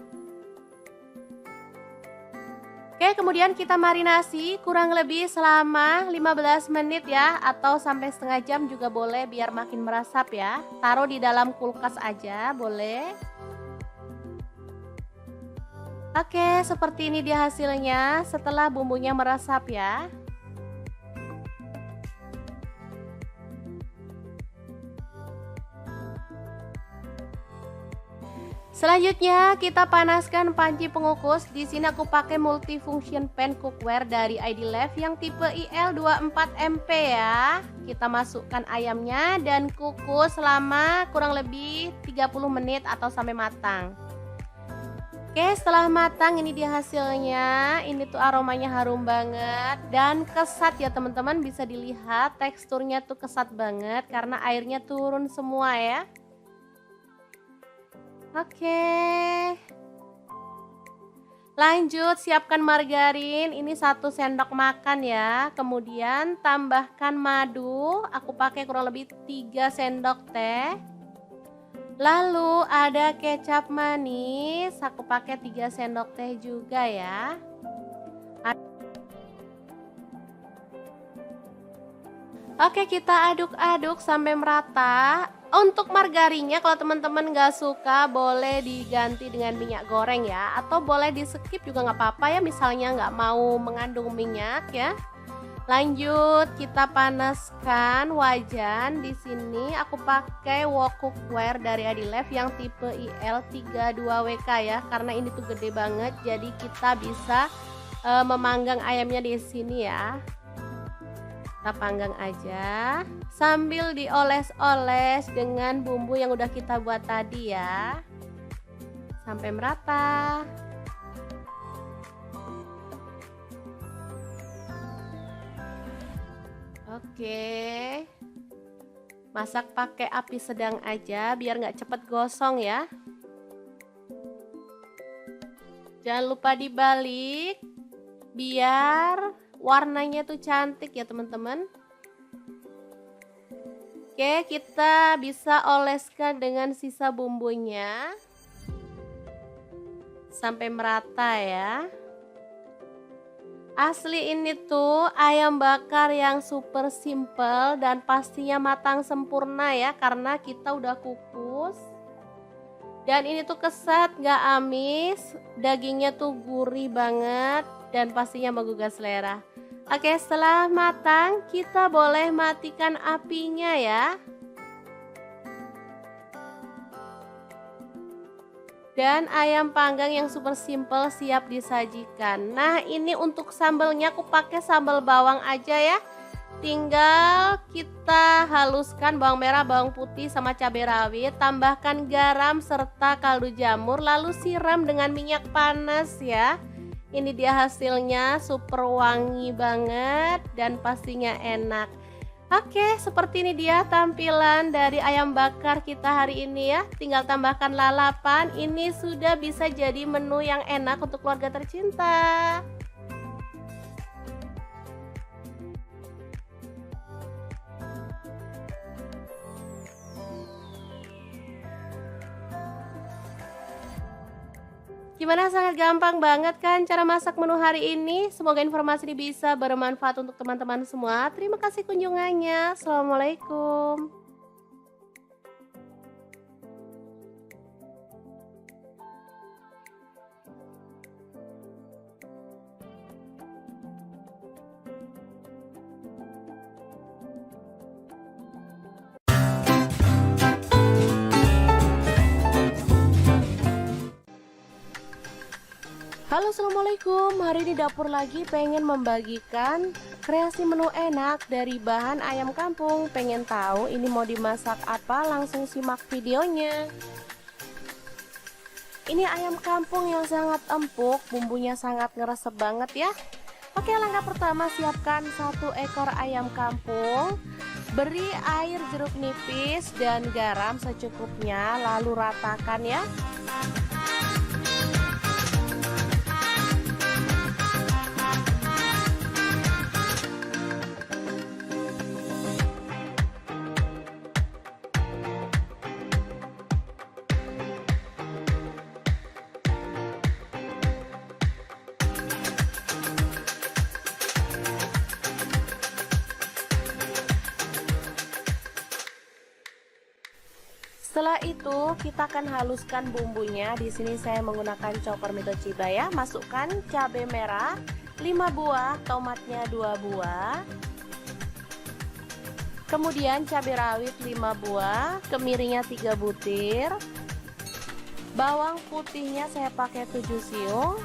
Oke, kemudian kita marinasi kurang lebih selama 15 menit ya, atau sampai setengah jam juga boleh biar makin meresap ya. Taruh di dalam kulkas aja boleh. Oke, seperti ini dia hasilnya setelah bumbunya meresap ya. Selanjutnya kita panaskan panci pengukus. Di sini aku pakai multifunction pan cookware dari ID Life yang tipe IL24MP ya. Kita masukkan ayamnya dan kukus selama kurang lebih 30 menit atau sampai matang. Oke, setelah matang ini dia hasilnya. Ini tuh aromanya harum banget dan kesat ya teman-teman, bisa dilihat teksturnya tuh kesat banget karena airnya turun semua ya. Oke, lanjut siapkan margarin, ini 1 sendok makan ya. Kemudian tambahkan madu, aku pakai kurang lebih 3 sendok teh. Lalu ada kecap manis, aku pakai 3 sendok teh juga ya. Oke, kita aduk-aduk sampai merata. Untuk margarinnya kalau teman-teman nggak suka boleh diganti dengan minyak goreng ya, atau boleh di skip juga nggak apa-apa ya, misalnya nggak mau mengandung minyak ya. Lanjut kita panaskan wajan. Di sini aku pakai wok cookware dari ID Life yang tipe IL32WK ya, karena ini tuh gede banget jadi kita bisa memanggang ayamnya di sini ya. Kita panggang aja sambil dioles-oles dengan bumbu yang udah kita buat tadi ya, sampai merata. Oke, masak pakai api sedang aja biar nggak cepet gosong ya. Jangan lupa dibalik biar warnanya tuh cantik ya teman-teman. Oke, kita bisa oleskan dengan sisa bumbunya sampai merata ya. Asli ini tuh ayam bakar yang super simple dan pastinya matang sempurna ya, karena kita udah kukus. Dan ini tuh kesat, gak amis, dagingnya tuh gurih banget dan pastinya menggugah selera. Oke, setelah matang kita boleh matikan apinya ya. Dan ayam panggang yang super simple siap disajikan. Nah, ini untuk sambelnya aku pakai sambal bawang aja ya. Tinggal kita haluskan bawang merah, bawang putih sama cabai rawit, tambahkan garam serta kaldu jamur, lalu siram dengan minyak panas ya. Ini dia hasilnya, super wangi banget dan pastinya enak. Oke, seperti ini dia tampilan dari ayam bakar kita hari ini ya. Tinggal tambahkan lalapan, ini sudah bisa jadi menu yang enak untuk keluarga tercinta. Gimana, sangat gampang banget kan cara masak menu hari ini? Semoga informasi ini bisa bermanfaat untuk teman-teman semua. Terima kasih kunjungannya. Assalamualaikum. Halo, assalamualaikum. Hari ini dapur lagi pengen membagikan kreasi menu enak dari bahan ayam kampung. Pengen tahu ini mau dimasak apa? Langsung simak videonya. Ini ayam kampung yang sangat empuk, bumbunya sangat ngeresep banget ya. Oke, langkah pertama siapkan 1 ekor ayam kampung. Beri air jeruk nipis dan garam secukupnya, lalu ratakan ya. Setelah itu kita akan haluskan bumbunya. Di sini saya menggunakan chopper Mito Chiba ya. Masukkan cabai merah 5 buah, tomatnya 2 buah. Kemudian cabai rawit 5 buah, kemirinya 3 butir. Bawang putihnya saya pakai 7 siung.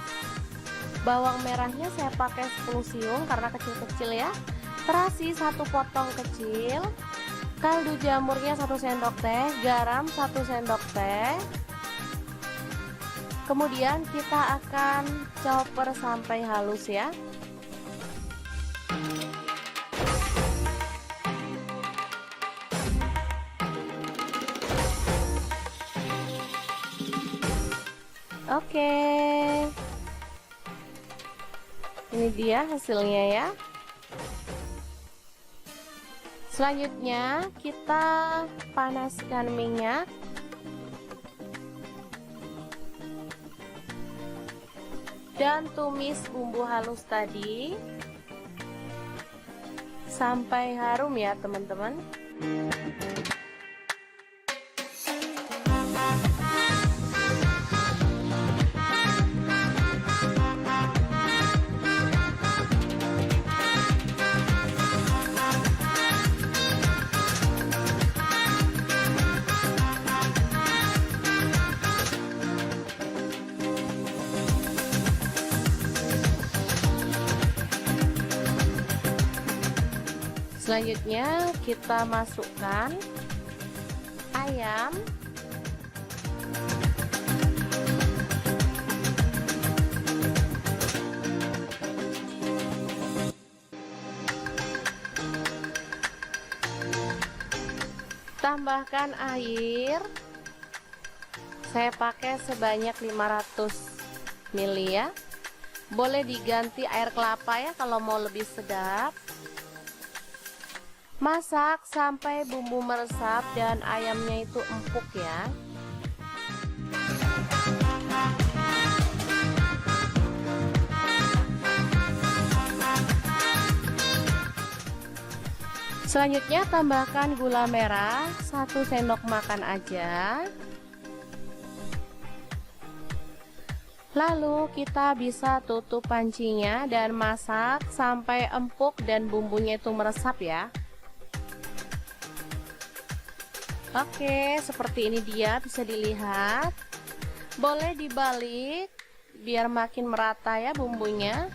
Bawang merahnya saya pakai 10 siung karena kecil-kecil ya. Terasi 1 potong kecil. Kaldu jamurnya 1 sendok teh, garam 1 sendok teh. Kemudian kita akan chopper sampai halus ya. Oke. Ini dia hasilnya ya. Selanjutnya kita panaskan minyak. Dan tumis bumbu halus tadi sampai harum ya teman-teman. Selanjutnya kita masukkan ayam. Tambahkan air. Saya pakai sebanyak 500 ml ya. Boleh diganti air kelapa ya kalau mau lebih sedap. Masak sampai bumbu meresap dan ayamnya itu empuk ya. Selanjutnya tambahkan gula merah 1 sendok makan aja. Lalu kita bisa tutup pancinya dan masak sampai empuk dan bumbunya itu meresap ya. Oke, seperti ini dia bisa dilihat. Boleh dibalik biar makin merata ya bumbunya.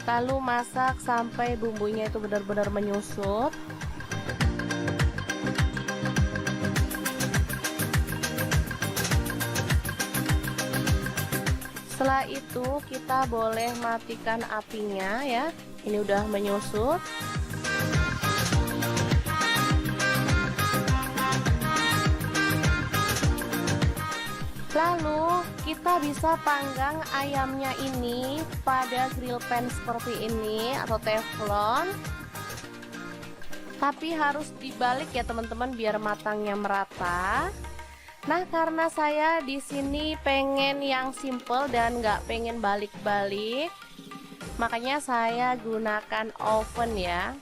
Lalu masak sampai bumbunya itu benar-benar menyusut. Setelah itu kita boleh matikan apinya ya. Ini udah menyusut. Lalu kita bisa panggang ayamnya ini pada grill pan seperti ini atau teflon. Tapi harus dibalik ya teman-teman biar matangnya merata. Nah, karena saya di sini pengen yang simple dan nggak pengen balik-balik, makanya saya gunakan oven ya.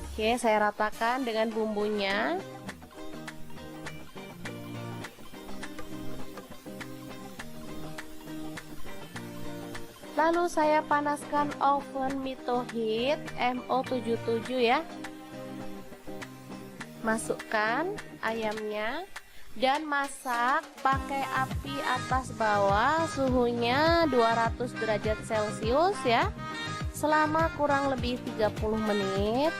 Oke, saya ratakan dengan bumbunya. Lalu saya panaskan oven Mito Heat MO77 ya. Masukkan ayamnya dan masak pakai api atas bawah, suhunya 200 derajat Celcius ya. Selama kurang lebih 30 menit.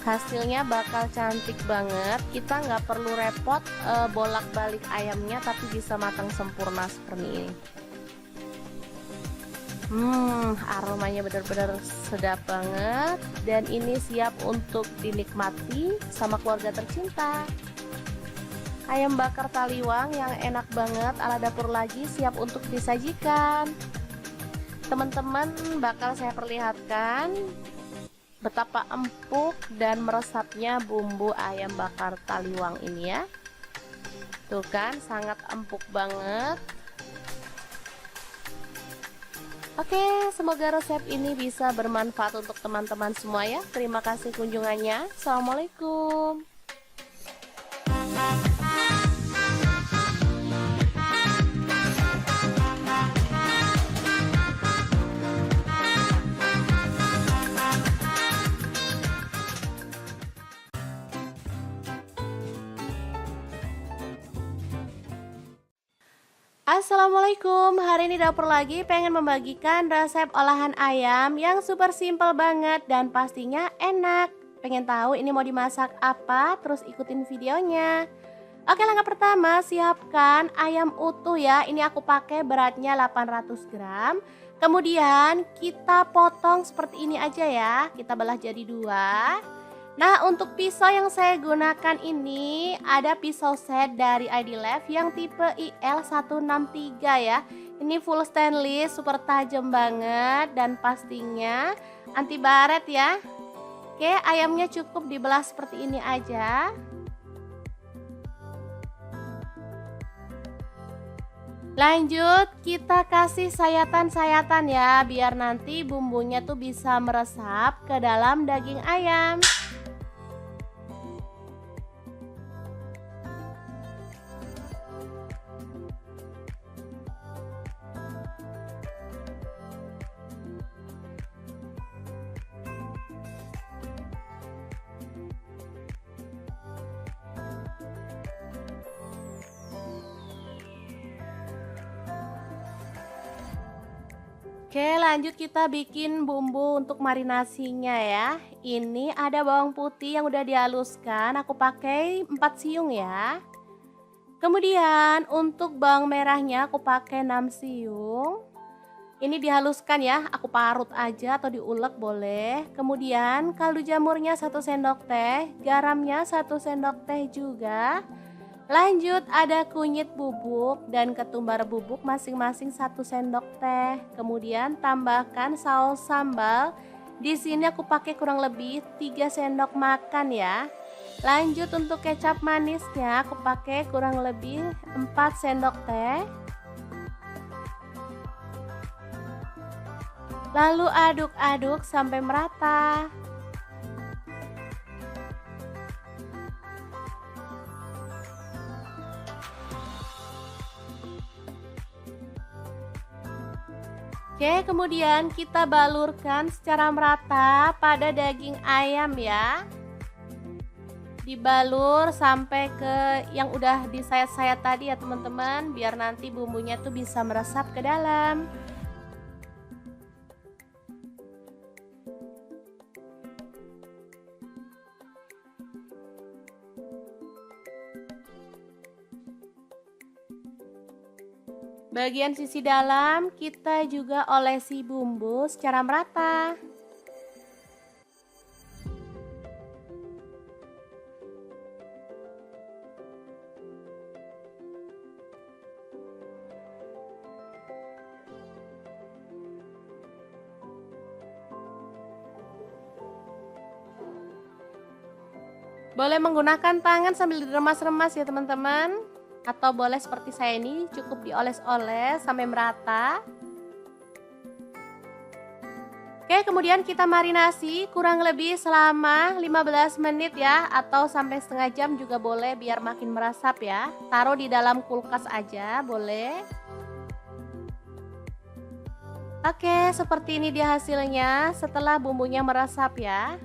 Hasilnya bakal cantik banget. Kita nggak perlu repot bolak-balik ayamnya, tapi bisa matang sempurna seperti ini. Aromanya benar-benar sedap banget dan ini siap untuk dinikmati sama keluarga tercinta. Ayam bakar taliwang yang enak banget ala dapur lagi siap untuk disajikan. Teman-teman, bakal saya perlihatkan betapa empuk dan meresapnya bumbu ayam bakar taliwang ini ya. Tuh kan, sangat empuk banget. Oke, semoga resep ini bisa bermanfaat untuk teman-teman semua ya. Terima kasih kunjungannya. Assalamualaikum. Assalamualaikum, hari ini dapur lagi pengen membagikan resep olahan ayam yang super simple banget dan pastinya enak. Pengen tahu ini mau dimasak apa? Terus ikutin videonya. Oke, langkah pertama siapkan ayam utuh ya. Ini aku pakai beratnya 800 gram. Kemudian kita potong seperti ini aja ya. Kita belah jadi dua. Nah, untuk pisau yang saya gunakan ini ada pisau set dari ID Lab yang tipe IL163 ya. Ini full stainless, super tajam banget dan pastinya anti baret ya. Oke, ayamnya cukup dibelah seperti ini aja. Lanjut, kita kasih sayatan-sayatan ya, biar nanti bumbunya tuh bisa meresap ke dalam daging ayam. Oke, lanjut kita bikin bumbu untuk marinasinya ya. Ini ada bawang putih yang udah dihaluskan, aku pakai 4 siung ya. Kemudian untuk bawang merahnya aku pakai 6 siung. Ini dihaluskan ya, aku parut aja atau diulek boleh. Kemudian kaldu jamurnya 1 sendok teh, garamnya 1 sendok teh juga. Lanjut ada kunyit bubuk dan ketumbar bubuk masing-masing 1 sendok teh. Kemudian tambahkan saus sambal. Di sini aku pakai kurang lebih 3 sendok makan ya. Lanjut untuk kecap manisnya aku pakai kurang lebih 4 sendok teh. Lalu aduk-aduk sampai merata. Oke, kemudian kita balurkan secara merata pada daging ayam ya. Dibalur sampai ke yang udah disayat-sayat tadi ya teman-teman, biar nanti bumbunya tuh bisa meresap ke dalam. Bagian sisi dalam kita juga olesi bumbu secara merata. Boleh menggunakan tangan sambil diremas-remas ya teman-teman. Atau boleh seperti saya ini cukup dioles-oles sampai merata. Oke, kemudian kita marinasi kurang lebih selama 15 menit ya, atau sampai setengah jam juga boleh biar makin meresap ya. Taruh di dalam kulkas aja boleh. Oke, seperti ini dia hasilnya setelah bumbunya meresap ya.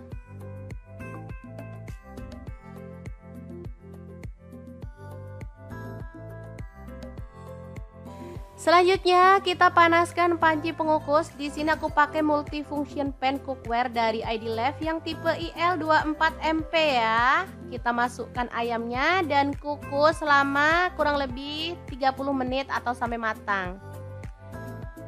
Selanjutnya kita panaskan panci pengukus. Di sini aku pakai multifunction pan cookware dari ID Lab yang tipe IL24MP ya. Kita masukkan ayamnya dan kukus selama kurang lebih 30 menit atau sampai matang.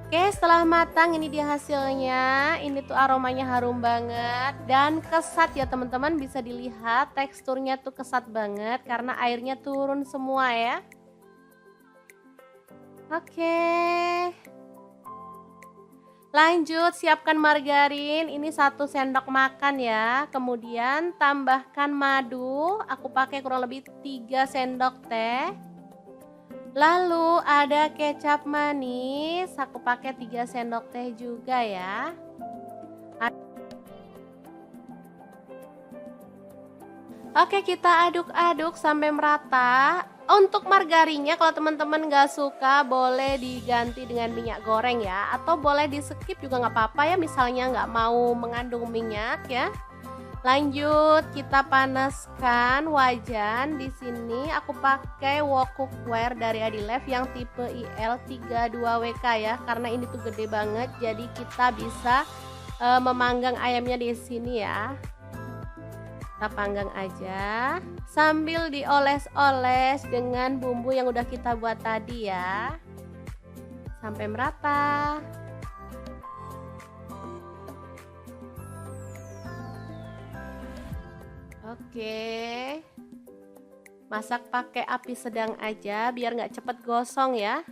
Oke, setelah matang ini dia hasilnya. Ini tuh aromanya harum banget dan kesat ya teman-teman, bisa dilihat teksturnya tuh kesat banget karena airnya turun semua ya. Oke, lanjut siapkan margarin, ini 1 sendok makan ya. Kemudian tambahkan madu, aku pakai kurang lebih 3 sendok teh. Lalu ada kecap manis, aku pakai 3 sendok teh juga ya. Oke, kita aduk-aduk sampai merata. Untuk margarinnya kalau teman-teman nggak suka boleh diganti dengan minyak goreng ya, atau boleh di skip juga nggak apa-apa ya, misalnya nggak mau mengandung minyak ya. Lanjut kita panaskan wajan. Di sini aku pakai wok cookware dari Adilef yang tipe IL32WK ya, karena ini tuh gede banget jadi kita bisa memanggang ayamnya di sini ya. Kita panggang aja sambil dioles-oles dengan bumbu yang udah kita buat tadi ya, sampai merata. Oke, masak pakai api sedang aja biar nggak cepet gosong ya.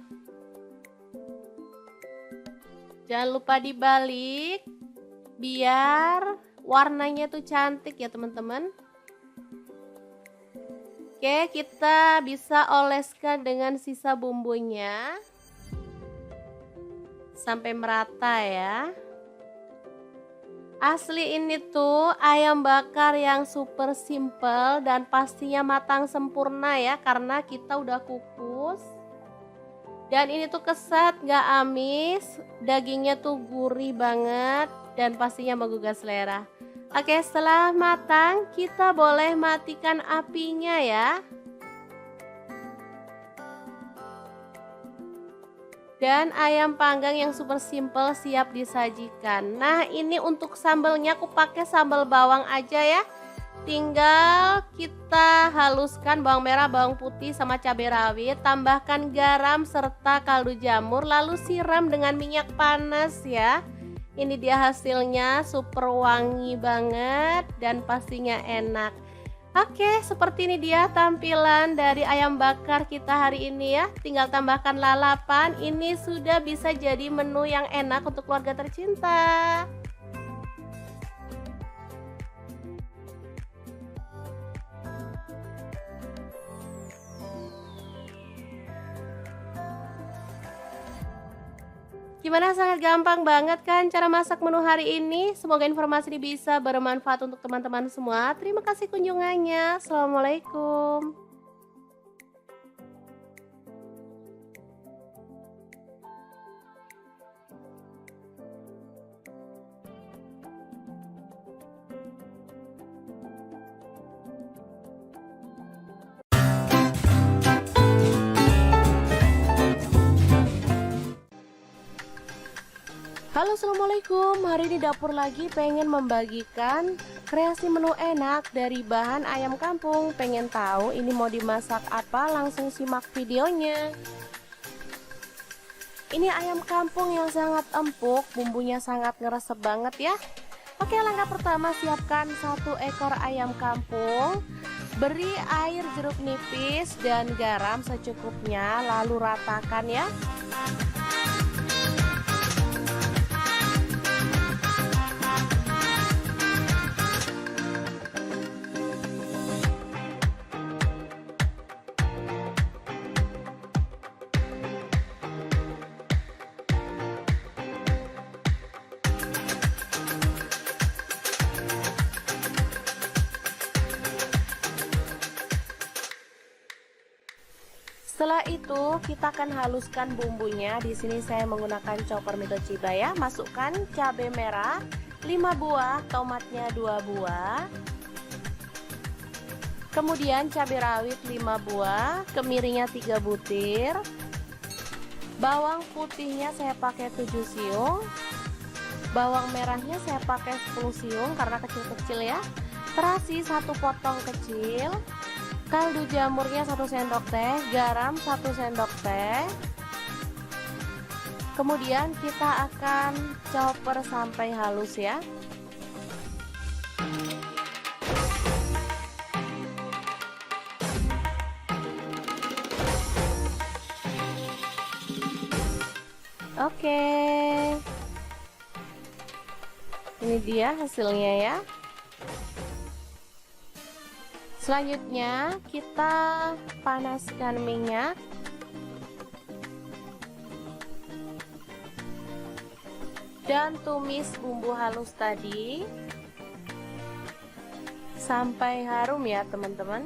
Jangan lupa dibalik biar warnanya tuh cantik ya teman-teman. Oke, kita bisa oleskan dengan sisa bumbunya sampai merata ya. Asli ini tuh ayam bakar yang super simple dan pastinya matang sempurna ya, karena kita udah kukus. Dan ini tuh kesat gak amis, dagingnya tuh gurih banget dan pastinya menggugah selera. Oke, setelah matang kita boleh matikan apinya ya. Dan ayam panggang yang super simple siap disajikan. Nah, ini untuk sambalnya aku pakai sambal bawang aja ya. Tinggal kita haluskan bawang merah, bawang putih sama cabai rawit, tambahkan garam serta kaldu jamur, lalu siram dengan minyak panas ya. Ini dia hasilnya, super wangi banget dan pastinya enak. Oke, seperti ini dia tampilan dari ayam bakar kita hari ini ya. Tinggal tambahkan lalapan, ini sudah bisa jadi menu yang enak untuk keluarga tercinta. Gimana, sangat gampang banget kan cara masak menu hari ini? Semoga informasi ini bisa bermanfaat untuk teman-teman semua. Terima kasih kunjungannya. Assalamualaikum. Halo, assalamualaikum. Hari ini dapur lagi pengen membagikan kreasi menu enak dari bahan ayam kampung. Pengen tahu ini mau dimasak apa? Langsung simak videonya. Ini ayam kampung yang sangat empuk, bumbunya sangat ngeresep banget ya. Oke, langkah pertama siapkan 1 ekor ayam kampung. Beri air jeruk nipis dan garam secukupnya, lalu ratakan ya. Setelah itu kita akan haluskan bumbunya. Di sini saya menggunakan chopper Mitoshiba ya. Masukkan cabai merah 5 buah, tomatnya 2 buah. Kemudian cabai rawit 5 buah, kemirinya 3 butir. Bawang putihnya saya pakai 7 siung. Bawang merahnya saya pakai 10 siung karena kecil-kecil ya. Terasi 1 potong kecil. Kaldu jamurnya 1 sendok teh, garam 1 sendok teh. Kemudian kita akan chopper sampai halus ya. Oke. Ini dia hasilnya ya. Selanjutnya kita panaskan minyak. Dan tumis bumbu halus tadi sampai harum ya teman-teman.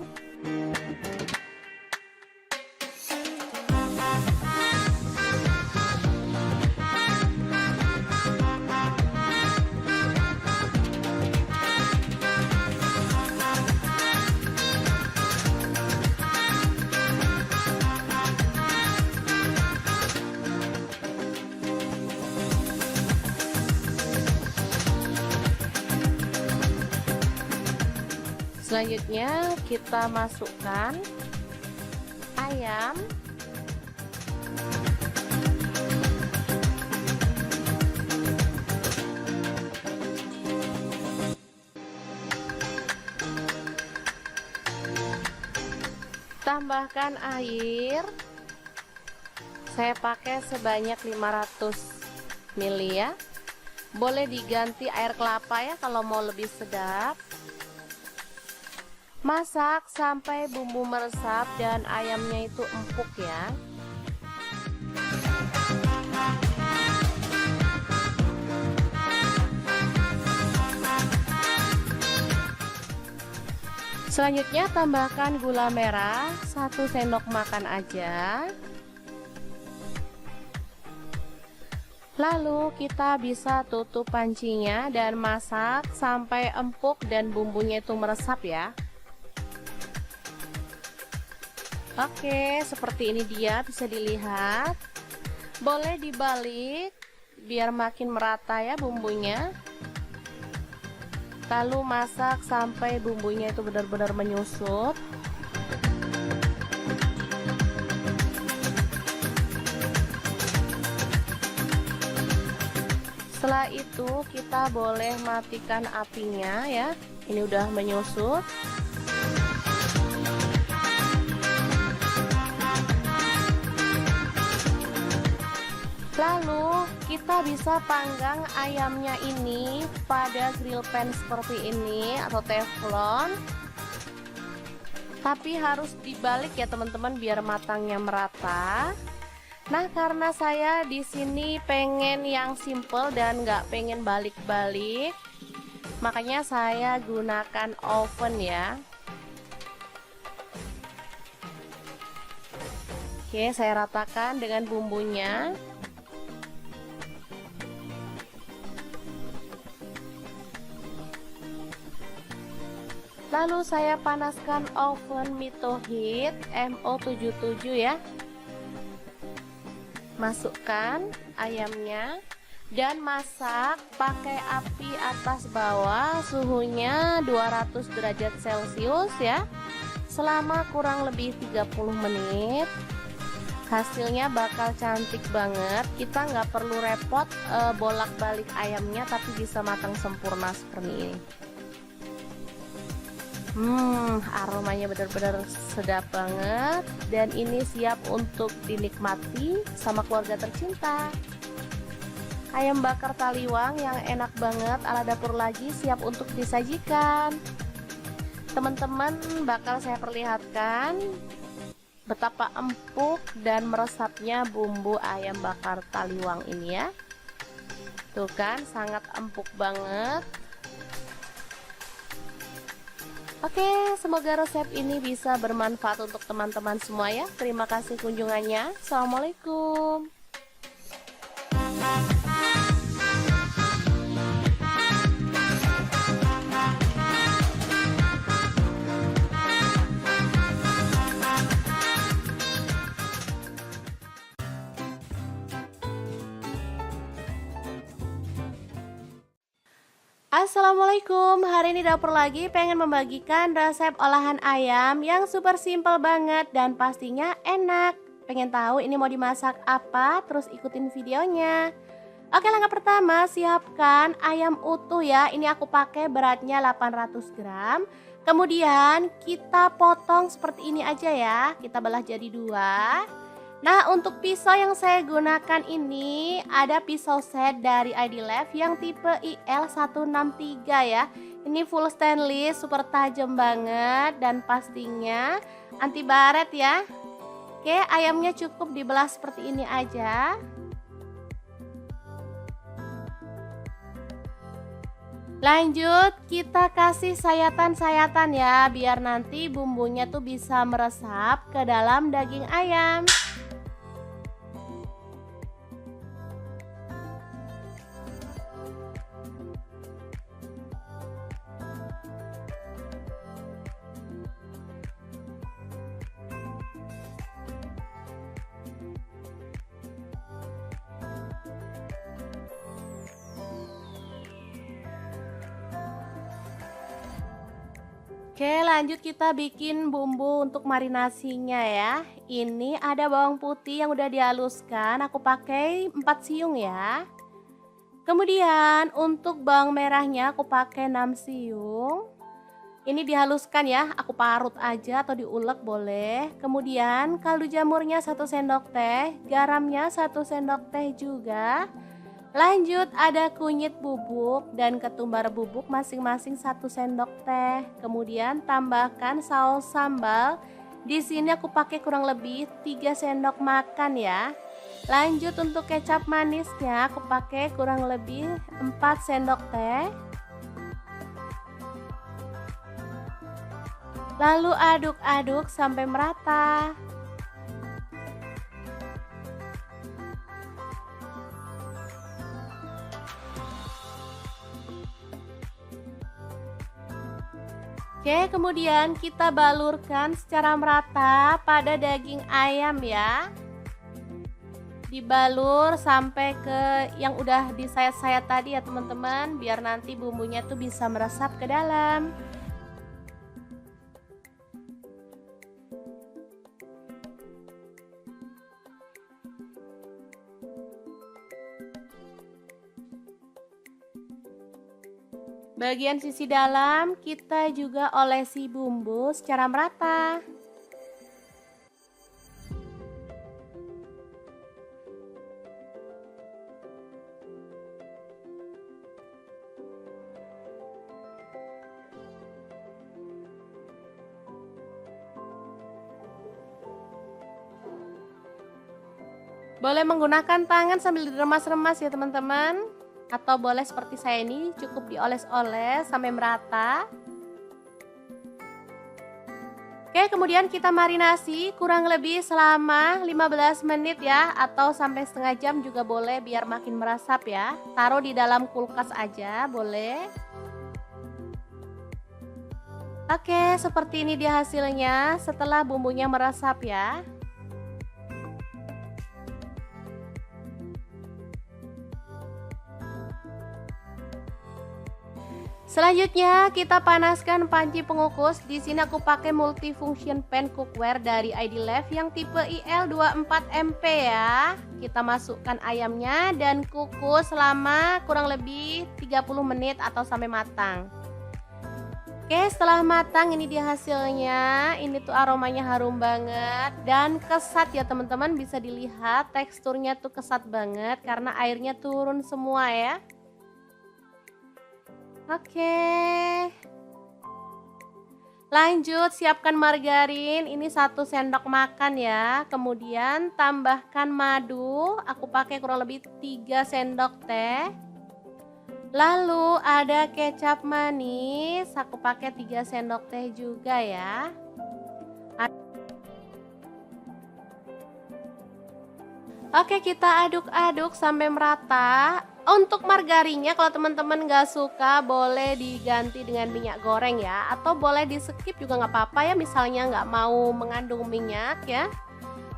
Selanjutnya kita masukkan ayam. Tambahkan air. Saya pakai sebanyak 500 ml ya. Boleh diganti air kelapa ya kalau mau lebih sedap. Masak sampai bumbu meresap dan ayamnya itu empuk ya. Selanjutnya tambahkan gula merah 1 sendok makan aja. Lalu kita bisa tutup pancinya dan masak sampai empuk dan bumbunya itu meresap ya. Oke, seperti ini dia, bisa dilihat. Boleh dibalik biar makin merata ya bumbunya. Lalu masak sampai bumbunya itu benar-benar menyusut. Setelah itu kita boleh matikan apinya ya. Ini udah menyusut. Lalu kita bisa panggang ayamnya ini pada grill pan seperti ini atau teflon. Tapi harus dibalik ya teman-teman biar matangnya merata. Nah, karena saya di sini pengen yang simple dan nggak pengen balik-balik, makanya saya gunakan oven ya. Oke, saya ratakan dengan bumbunya. Lalu saya panaskan oven Mito Heat MO77 ya. Masukkan ayamnya dan masak pakai api atas bawah, suhunya 200 derajat Celcius ya, selama kurang lebih 30 menit. Hasilnya bakal cantik banget. Kita nggak perlu repot bolak-balik ayamnya, tapi bisa matang sempurna seperti ini. Aromanya benar-benar sedap banget dan ini siap untuk dinikmati sama keluarga tercinta. Ayam bakar taliwang yang enak banget ala dapur lagi siap untuk disajikan. Teman-teman, bakal saya perlihatkan betapa empuk dan meresapnya bumbu ayam bakar taliwang ini ya. Tuh kan, sangat empuk banget. Oke, semoga resep ini bisa bermanfaat untuk teman-teman semua ya. Terima kasih kunjungannya. Assalamualaikum. Assalamualaikum, hari ini dapur lagi pengen membagikan resep olahan ayam yang super simple banget dan pastinya enak. Pengen tahu ini mau dimasak apa? Terus ikutin videonya. Oke, langkah pertama siapkan ayam utuh ya. Ini aku pakai beratnya 800 gram. Kemudian kita potong seperti ini aja ya. Kita belah jadi 2. Nah, untuk pisau yang saya gunakan ini ada pisau set dari ID Lab yang tipe IL163 ya. Ini full stainless, super tajam banget dan pastinya anti baret ya. Oke, ayamnya cukup dibelah seperti ini aja. Lanjut, kita kasih sayatan-sayatan ya, biar nanti bumbunya tuh bisa meresap ke dalam daging ayam. Oke, lanjut kita bikin bumbu untuk marinasinya ya. Ini ada bawang putih yang udah dihaluskan, aku pakai 4 siung ya. Kemudian untuk bawang merahnya aku pakai 6 siung. Ini dihaluskan ya, aku parut aja atau diulek boleh. Kemudian kaldu jamurnya 1 sendok teh, garamnya 1 sendok teh juga. Lanjut ada kunyit bubuk dan ketumbar bubuk masing-masing 1 sendok teh. Kemudian tambahkan saus sambal. Di sini aku pakai kurang lebih 3 sendok makan ya. Lanjut untuk kecap manisnya aku pakai kurang lebih 4 sendok teh. Lalu aduk-aduk sampai merata. Oke, kemudian kita balurkan secara merata pada daging ayam ya. Dibalur sampai ke yang udah disayat-sayat tadi ya teman-teman, biar nanti bumbunya tuh bisa meresap ke dalam. Bagian sisi dalam kita juga olesi bumbu secara merata. Boleh menggunakan tangan sambil diremas-remas ya teman-teman. Atau boleh seperti saya ini cukup dioles-oles sampai merata. Oke, kemudian kita marinasi kurang lebih selama 15 menit ya, atau sampai setengah jam juga boleh biar makin meresap ya. Taruh di dalam kulkas aja boleh. Oke, seperti ini dia hasilnya setelah bumbunya meresap ya. Selanjutnya kita panaskan panci pengukus. Di sini aku pakai multifunction pan cookware dari IDLEF yang tipe IL24MP ya. Kita masukkan ayamnya dan kukus selama kurang lebih 30 menit atau sampai matang. Oke, setelah matang ini dia hasilnya. Ini tuh aromanya harum banget dan kesat ya teman-teman, bisa dilihat teksturnya tuh kesat banget karena airnya turun semua ya. Oke, lanjut siapkan margarin, ini 1 sendok makan ya. Kemudian tambahkan madu, aku pakai kurang lebih 3 sendok teh. Lalu ada kecap manis, aku pakai 3 sendok teh juga ya. Oke, kita aduk-aduk sampai merata. Untuk margarinnya kalau teman-teman gak suka boleh diganti dengan minyak goreng ya, atau boleh di skip juga nggak apa-apa ya, misalnya nggak mau mengandung minyak ya.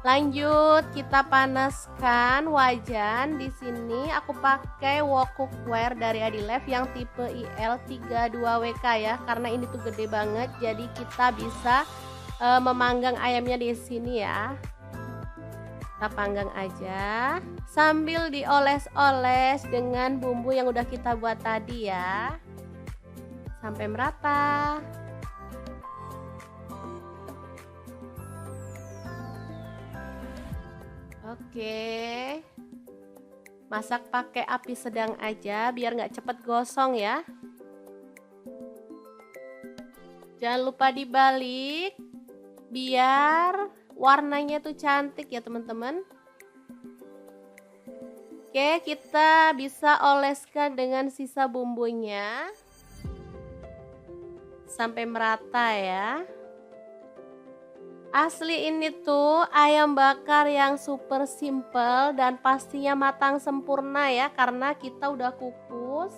Lanjut kita panaskan wajan. Di sini aku pakai wok cookware dari IDLEF yang tipe IL32WK ya, karena ini tuh gede banget jadi kita bisa memanggang ayamnya di sini ya. Kita panggang aja sambil dioles-oles dengan bumbu yang udah kita buat tadi ya, sampai merata. Oke, masak pakai api sedang aja biar nggak cepet gosong ya. Jangan lupa dibalik biar warnanya tuh cantik ya teman-teman. Oke, kita bisa oleskan dengan sisa bumbunya sampai merata ya. Asli ini tuh ayam bakar yang super simple dan pastinya matang sempurna ya, karena kita udah kukus.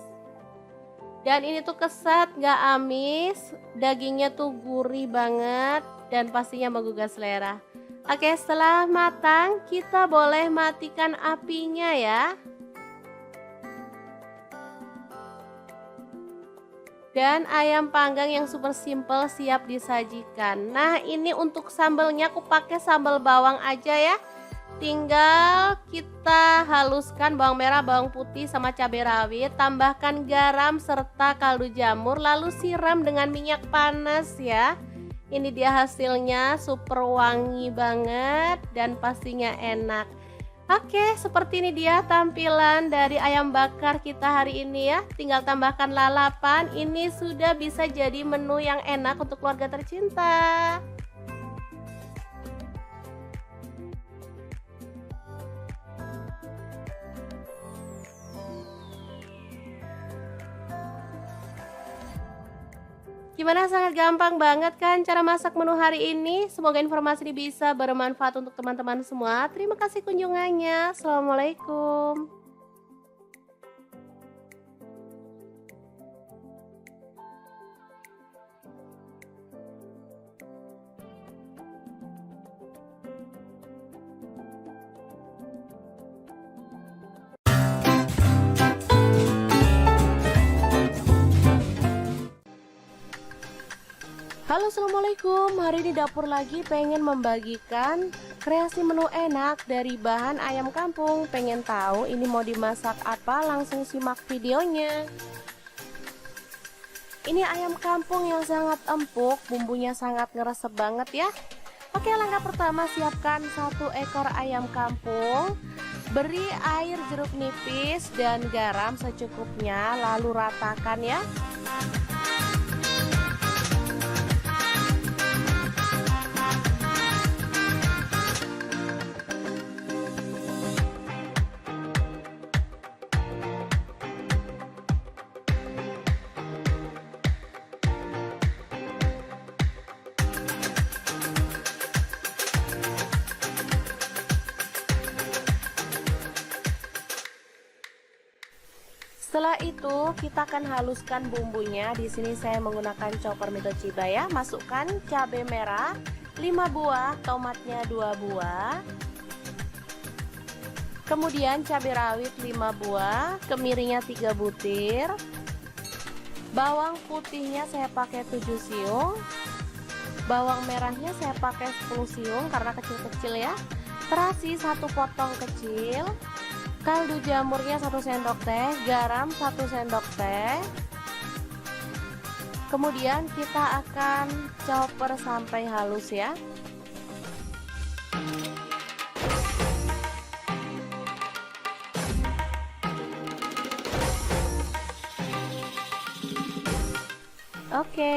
Dan ini tuh kesat, gak amis, dagingnya tuh gurih banget dan pastinya menggugah selera. Oke, setelah matang kita boleh matikan apinya ya. Dan ayam panggang yang super simple siap disajikan. Nah, ini untuk sambelnya aku pakai sambal bawang aja ya. Tinggal kita haluskan bawang merah, bawang putih sama cabai rawit, tambahkan garam serta kaldu jamur, lalu siram dengan minyak panas ya. Ini dia hasilnya, super wangi banget dan pastinya enak. Oke, seperti ini dia tampilan dari ayam bakar kita hari ini ya. Tinggal tambahkan lalapan, ini sudah bisa jadi menu yang enak untuk keluarga tercinta. Gimana, sangat gampang banget kan cara masak menu hari ini? Semoga informasi ini bisa bermanfaat untuk teman-teman semua. Terima kasih kunjungannya. Assalamualaikum. Halo, assalamualaikum. Hari ini dapur lagi pengen membagikan kreasi menu enak dari bahan ayam kampung. Pengen tahu ini mau dimasak apa? Langsung simak videonya. Ini ayam kampung yang sangat empuk, bumbunya sangat ngeresep banget ya. Oke, langkah pertama siapkan 1 ekor ayam kampung. Beri air jeruk nipis dan garam secukupnya, lalu ratakan ya. Setelah itu kita akan haluskan bumbunya. Di sini saya menggunakan chopper Mito Chiba ya. Masukkan cabai merah 5 buah, tomatnya 2 buah. Kemudian cabai rawit 5 buah, kemirinya 3 butir. Bawang putihnya saya pakai 7 siung. Bawang merahnya saya pakai 10 siung karena kecil-kecil ya. Terasi 1 potong kecil. Kaldu jamurnya 1 sendok teh, garam 1 sendok teh. Kemudian kita akan chopper sampai halus ya. Oke.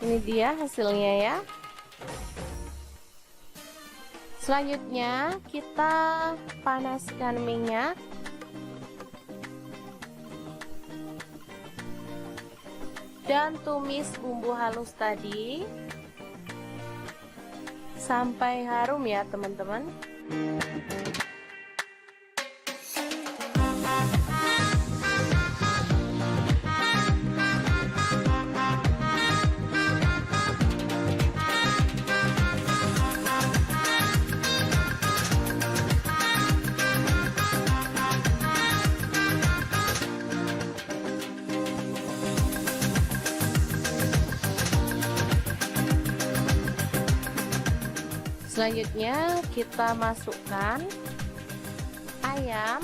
Ini dia hasilnya ya. Selanjutnya kita panaskan minyak. Dan tumis bumbu halus tadi sampai harum ya teman-teman. Selanjutnya kita masukkan ayam.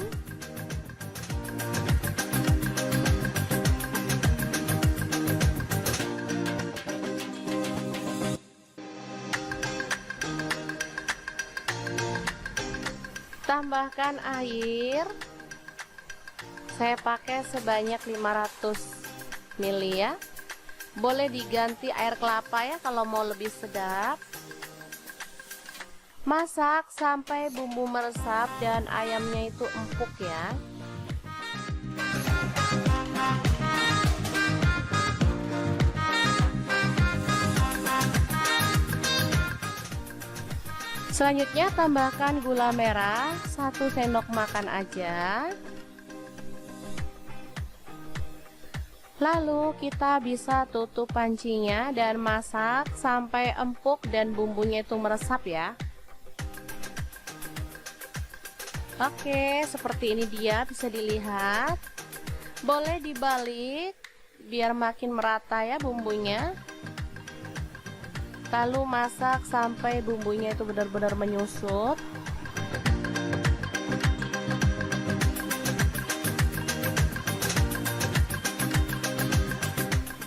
Tambahkan air. Saya pakai sebanyak 500 ml ya. Boleh diganti air kelapa ya kalau mau lebih sedap. Masak sampai bumbu meresap dan ayamnya itu empuk ya. Selanjutnya tambahkan gula merah 1 sendok makan aja. Lalu kita bisa tutup pancinya dan masak sampai empuk dan bumbunya itu meresap ya. Oke, seperti ini dia bisa dilihat. Boleh dibalik biar makin merata ya bumbunya. Lalu masak sampai bumbunya itu benar-benar menyusut.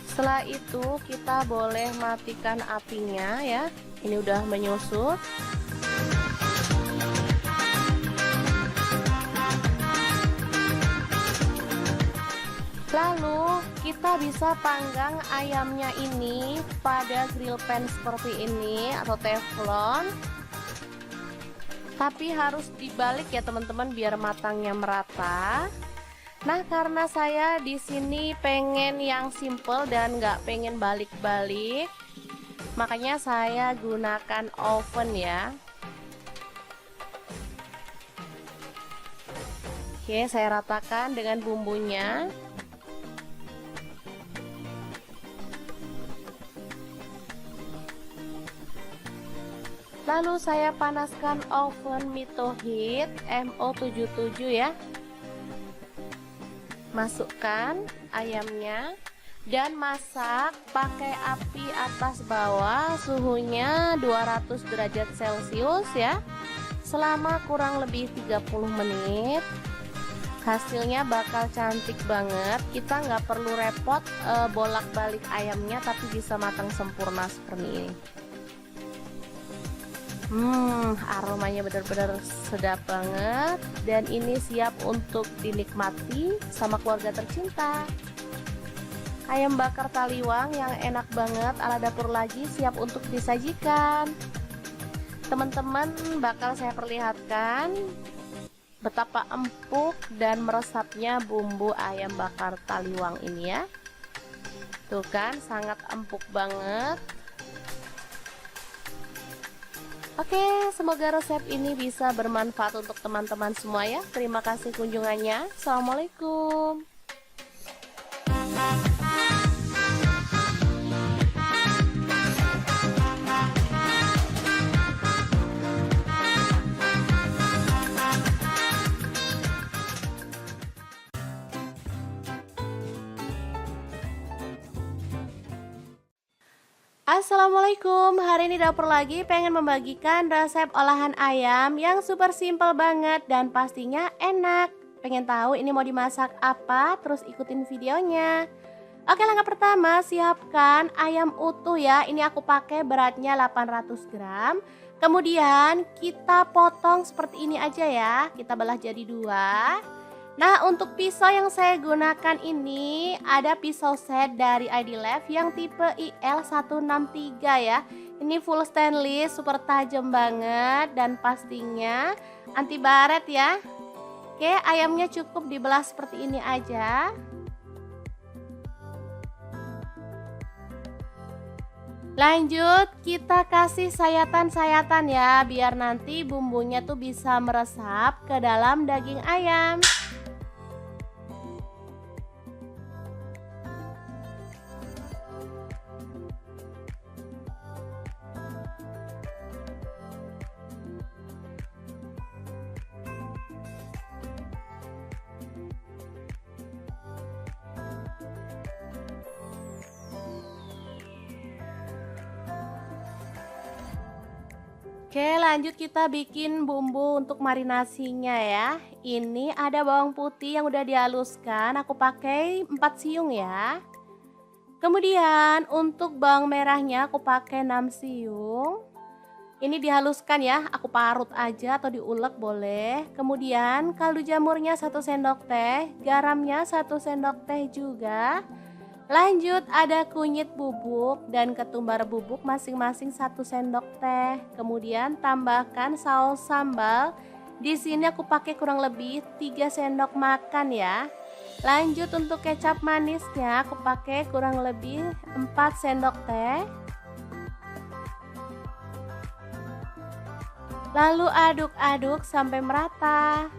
Setelah itu kita boleh matikan apinya ya. Ini udah menyusut. Lalu kita bisa panggang ayamnya ini pada grill pan seperti ini atau teflon. Tapi harus dibalik ya teman-teman biar matangnya merata. Nah, karena saya di sini pengen yang simple dan nggak pengen balik-balik, makanya saya gunakan oven ya. Oke, saya ratakan dengan bumbunya. Lalu saya panaskan oven Mito Heat MO77 ya. Masukkan ayamnya dan masak pakai api atas bawah, suhunya 200 derajat Celcius ya, selama kurang lebih 30 menit. Hasilnya bakal cantik banget. Kita nggak perlu repot bolak-balik ayamnya, tapi bisa matang sempurna seperti ini. Aromanya benar-benar sedap banget, dan ini siap untuk dinikmati sama keluarga tercinta. Ayam bakar taliwang yang enak banget ala dapur lagi siap untuk disajikan. Teman-teman, bakal saya perlihatkan betapa empuk dan meresapnya bumbu ayam bakar taliwang ini ya. Tuh kan, sangat empuk banget. Oke, semoga resep ini bisa bermanfaat untuk teman-teman semua ya. Terima kasih kunjungannya. Assalamualaikum. Assalamualaikum, hari ini dapur lagi pengen membagikan resep olahan ayam yang super simple banget dan pastinya enak. Pengen tahu ini mau dimasak apa? Terus ikutin videonya. Oke, langkah pertama siapkan ayam utuh ya. Ini aku pakai beratnya 800 gram. Kemudian kita potong seperti ini aja ya. Kita belah jadi dua. Nah, untuk pisau yang saya gunakan ini ada pisau set dari ID Lab yang tipe IL163 ya. Ini full stainless, super tajam banget dan pastinya anti baret ya. Oke, ayamnya cukup dibelah seperti ini aja. Lanjut, kita kasih sayatan-sayatan ya, biar nanti bumbunya tuh bisa meresap ke dalam daging ayam. Oke, lanjut kita bikin bumbu untuk marinasinya ya. Ini ada bawang putih yang udah dihaluskan, aku pakai 4 siung ya. Kemudian untuk bawang merahnya aku pakai 6 siung. Ini dihaluskan ya, aku parut aja atau diulek boleh. Kemudian kaldu jamurnya 1 sendok teh, garamnya 1 sendok teh juga. Lanjut ada kunyit bubuk dan ketumbar bubuk masing-masing 1 sendok teh. Kemudian tambahkan saus sambal. Di sini aku pakai kurang lebih 3 sendok makan ya. Lanjut untuk kecap manisnya aku pakai kurang lebih 4 sendok teh. Lalu aduk-aduk sampai merata.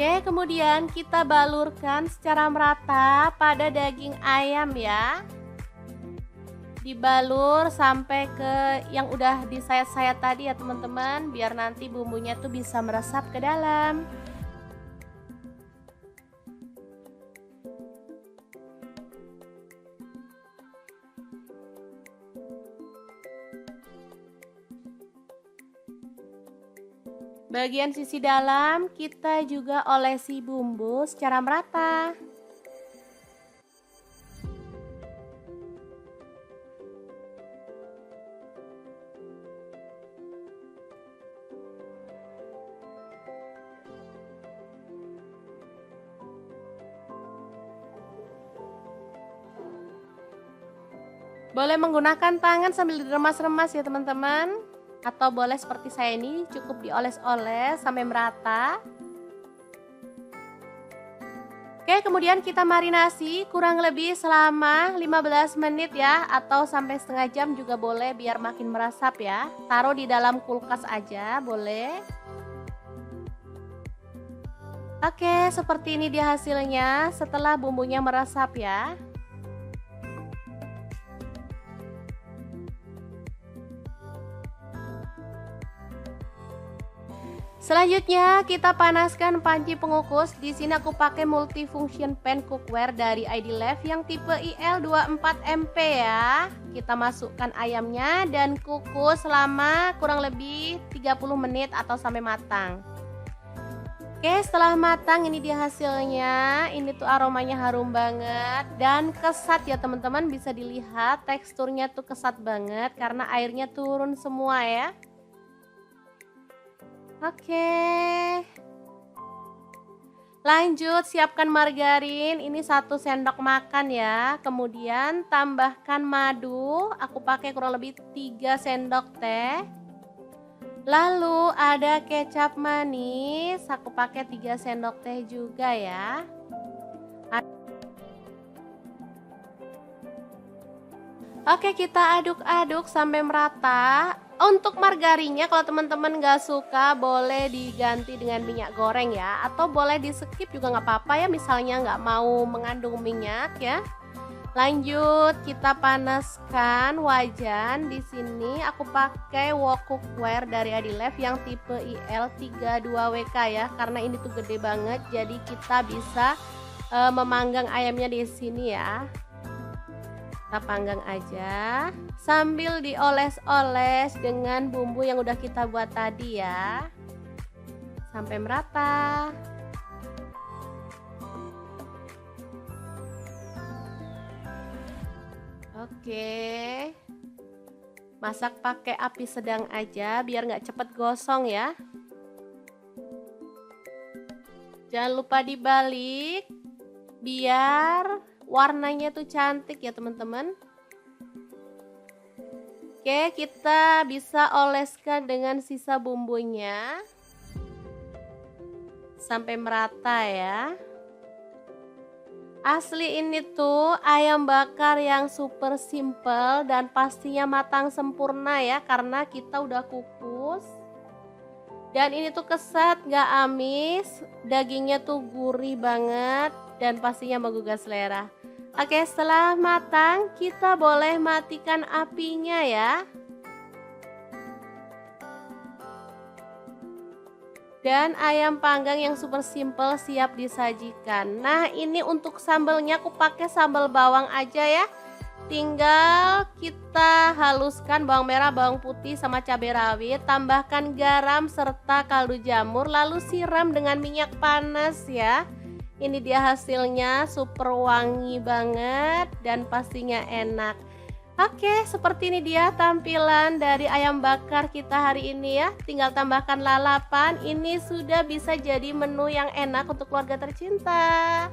Oke, kemudian kita balurkan secara merata pada daging ayam ya. dibalur sampai ke yang udah disayat-sayat tadi ya teman-teman, biar nanti bumbunya tuh bisa meresap ke dalam. Bagian sisi dalam kita juga olesi bumbu secara merata. Boleh menggunakan tangan sambil diremas-remas ya teman-teman. Atau boleh seperti saya ini, cukup dioles-oles sampai merata. Oke, kemudian kita marinasi kurang lebih selama 15 menit ya, atau sampai setengah jam juga boleh biar makin meresap ya. Taruh di dalam kulkas aja boleh. Oke, seperti ini dia hasilnya setelah bumbunya meresap ya. Selanjutnya kita panaskan panci pengukus. Di sini aku pakai multifunction pan cookware dari ID-Life yang tipe IL24MP ya. Kita masukkan ayamnya dan kukus selama kurang lebih 30 menit atau sampai matang. Oke, setelah matang ini dia hasilnya. Ini tuh aromanya harum banget dan kesat ya teman-teman, bisa dilihat teksturnya tuh kesat banget karena airnya turun semua ya. Oke, lanjut siapkan margarin, ini 1 sendok makan ya. Kemudian tambahkan madu, aku pakai kurang lebih 3 sendok teh. Lalu ada kecap manis, aku pakai 3 sendok teh juga ya. Oke, kita aduk-aduk sampai merata. Untuk margarinnya kalau teman-teman gak suka boleh diganti dengan minyak goreng ya, atau boleh di skip juga nggak apa-apa ya, misalnya nggak mau mengandung minyak ya. Lanjut kita panaskan wajan. Di sini aku pakai wok cookware dari ID-Life yang tipe IL32WK ya, karena ini tuh gede banget jadi kita bisa memanggang ayamnya di sini ya. Kita panggang aja sambil dioles-oles dengan bumbu yang udah kita buat tadi ya, sampai merata. Oke, masak pakai api sedang aja biar nggak cepet gosong ya. Jangan lupa dibalik biar warnanya tuh cantik ya teman-teman. Oke, kita bisa oleskan dengan sisa bumbunya sampai merata ya. Asli ini tuh ayam bakar yang super simple dan pastinya matang sempurna ya, karena kita udah kukus. Dan ini tuh kesat, gak amis, dagingnya tuh gurih banget dan pastinya menggugah selera. Oke, setelah matang kita boleh matikan apinya ya. Dan ayam panggang yang super simple siap disajikan. Nah, ini untuk sambelnya aku pakai sambal bawang aja ya. Tinggal kita haluskan bawang merah, bawang putih sama cabai rawit, tambahkan garam serta kaldu jamur, lalu siram dengan minyak panas ya. Ini dia hasilnya, super wangi banget dan pastinya enak. Oke, seperti ini dia tampilan dari ayam bakar kita hari ini ya. Tinggal tambahkan lalapan, ini sudah bisa jadi menu yang enak untuk keluarga tercinta.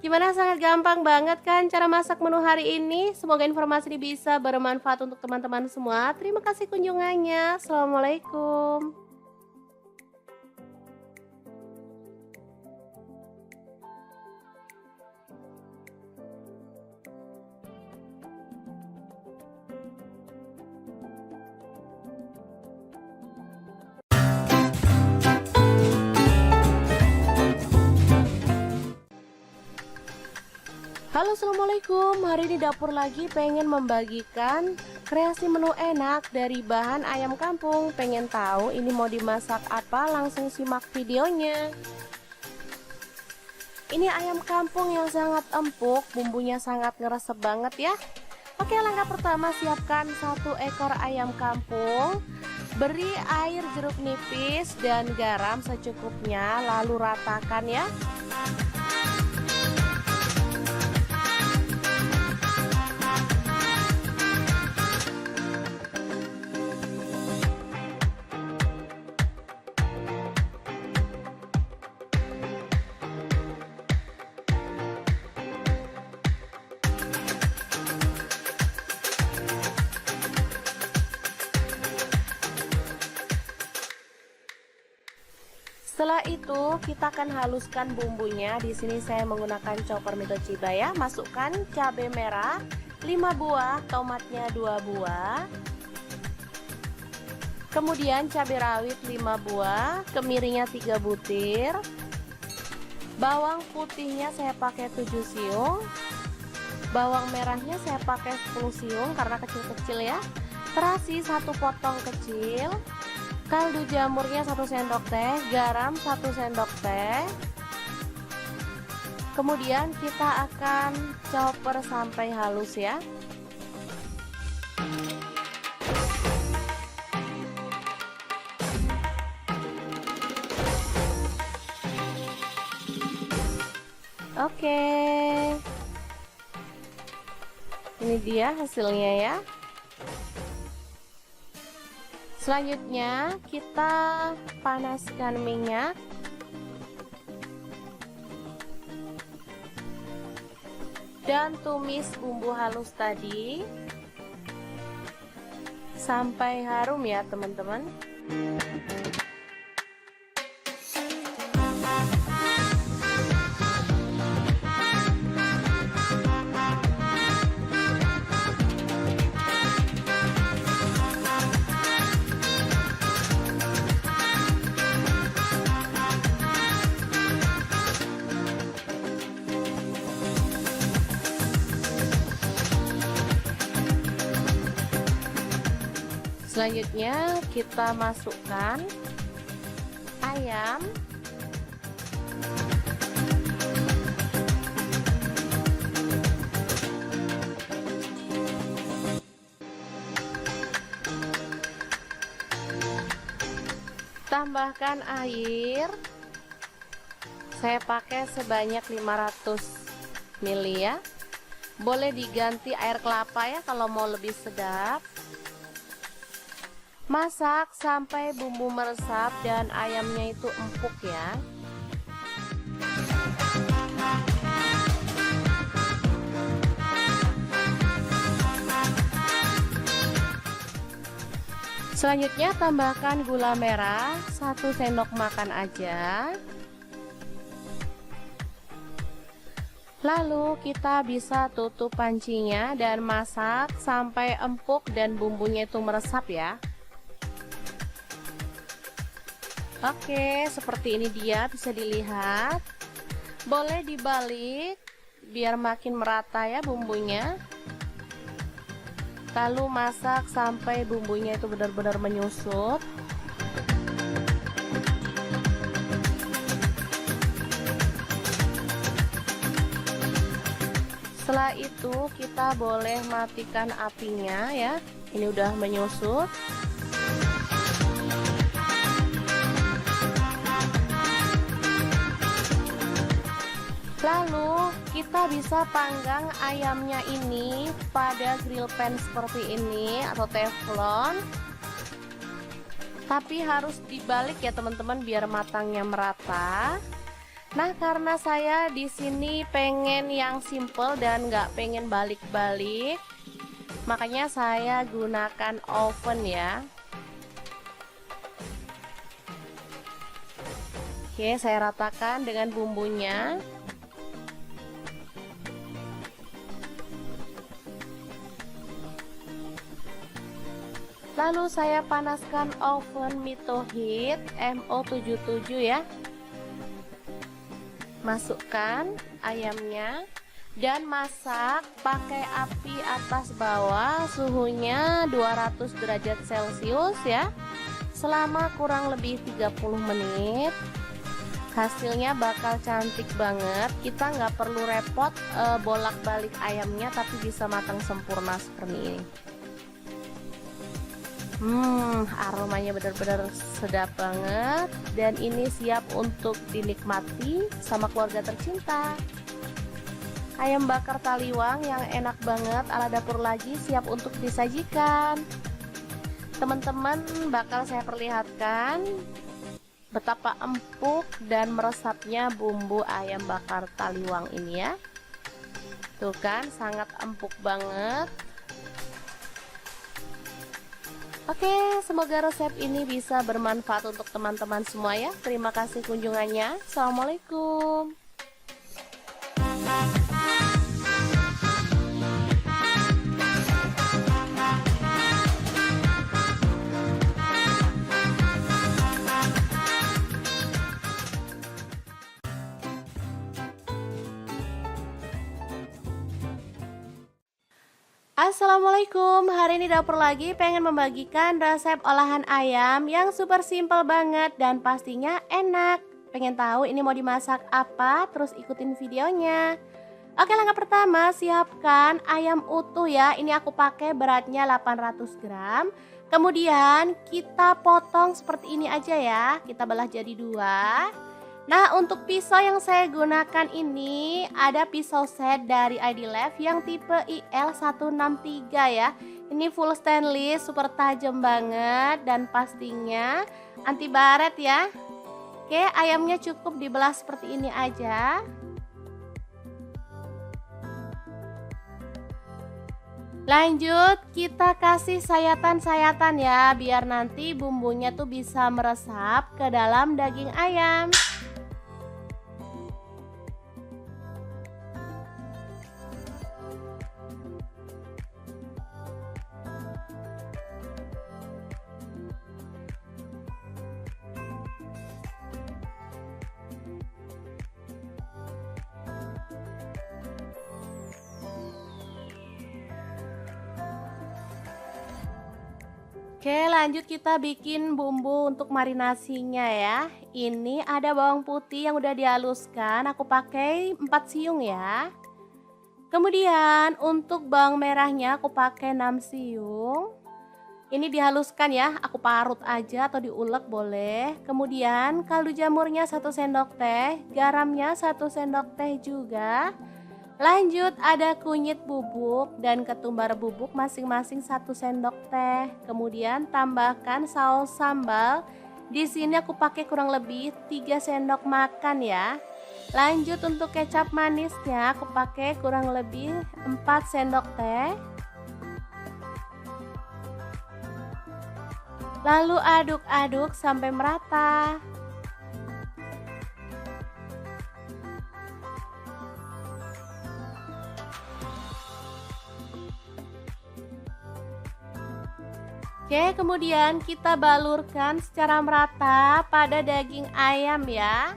Gimana, sangat gampang banget kan cara masak menu hari ini? Semoga informasi ini bisa bermanfaat untuk teman-teman semua. Terima kasih kunjungannya. Assalamualaikum. Halo, assalamualaikum. Hari ini dapur lagi pengen membagikan kreasi menu enak dari bahan ayam kampung. Pengen tahu ini mau dimasak apa? Langsung simak videonya. Ini ayam kampung yang sangat empuk, bumbunya sangat ngeresep banget ya. Oke, langkah pertama siapkan 1 ekor ayam kampung. Beri air jeruk nipis dan garam secukupnya, lalu ratakan ya. Setelah itu kita akan haluskan bumbunya. Di sini saya menggunakan chopper Mitochiba ya. Masukkan cabai merah 5 buah, tomatnya 2 buah. Kemudian cabai rawit 5 buah, kemiringnya 3 butir. Bawang putihnya saya pakai 7 siung. Bawang merahnya saya pakai 10 siung karena kecil-kecil ya. Terasi 1 potong kecil. Kaldu jamurnya 1 sendok teh, garam 1 sendok teh. Kemudian kita akan chopper sampai halus ya. Oke. Ini dia hasilnya ya. Selanjutnya kita panaskan minyak. Dan tumis bumbu halus tadi sampai harum ya teman-teman. Selanjutnya kita masukkan ayam. Tambahkan air. Saya pakai sebanyak 500 ml ya. Boleh diganti air kelapa ya kalau mau lebih sedap. Masak sampai bumbu meresap dan ayamnya itu empuk ya. Selanjutnya tambahkan gula merah 1 sendok makan aja. Lalu kita bisa tutup pancinya dan masak sampai empuk dan bumbunya itu meresap ya. Oke, seperti ini dia bisa dilihat. Boleh dibalik biar makin merata ya bumbunya. Lalu masak sampai bumbunya itu benar-benar menyusut. Setelah itu kita boleh matikan apinya ya. Ini udah menyusut. Lalu kita bisa panggang ayamnya ini pada grill pan seperti ini atau teflon. Tapi harus dibalik ya teman-teman biar matangnya merata. Nah, karena saya di sini pengen yang simple dan nggak pengen balik-balik, makanya saya gunakan oven ya. Oke, saya ratakan dengan bumbunya. Lalu saya panaskan oven Mito Heat MO77 ya. Masukkan ayamnya. Dan masak pakai api atas bawah, suhunya 200 derajat Celcius ya, selama kurang lebih 30 menit. Hasilnya bakal cantik banget. Kita nggak perlu repot bolak-balik ayamnya, tapi bisa matang sempurna seperti ini. Aromanya benar-benar sedap banget, dan ini siap untuk dinikmati sama keluarga tercinta. Ayam bakar taliwang yang enak banget ala dapur lagi siap untuk disajikan. Teman-teman, bakal saya perlihatkan betapa empuk dan meresapnya bumbu ayam bakar taliwang ini ya. Tuh kan, sangat empuk banget. Oke, semoga resep ini bisa bermanfaat untuk teman-teman semua ya. Terima kasih kunjungannya. Assalamualaikum. Assalamualaikum, hari ini dapur lagi pengen membagikan resep olahan ayam yang super simple banget dan pastinya enak. Pengen tahu ini mau dimasak apa? Terus ikutin videonya. Oke, langkah pertama siapkan ayam utuh ya. Ini aku pakai beratnya 800 gram. Kemudian kita potong seperti ini aja ya. Kita belah jadi dua. Nah, untuk pisau yang saya gunakan ini ada pisau set dari ID Left yang tipe IL163 ya. Ini full stainless, super tajam banget dan pastinya anti baret ya. Oke, ayamnya cukup dibelah seperti ini aja. Lanjut, kita kasih sayatan-sayatan ya, biar nanti bumbunya tuh bisa meresap ke dalam daging ayam. Oke, lanjut kita bikin bumbu untuk marinasinya ya. Ini ada bawang putih yang udah dihaluskan, aku pakai 4 siung ya. Kemudian untuk bawang merahnya aku pakai 6 siung. Ini dihaluskan ya, aku parut aja atau diulek boleh. Kemudian kaldu jamurnya 1 sendok teh, garamnya 1 sendok teh juga. Lanjut ada kunyit bubuk dan ketumbar bubuk masing-masing 1 sendok teh. Kemudian tambahkan saus sambal. Di sini aku pakai kurang lebih 3 sendok makan ya. Lanjut untuk kecap manisnya aku pakai kurang lebih 4 sendok teh. Lalu aduk-aduk sampai merata. Oke, kemudian kita balurkan secara merata pada daging ayam ya.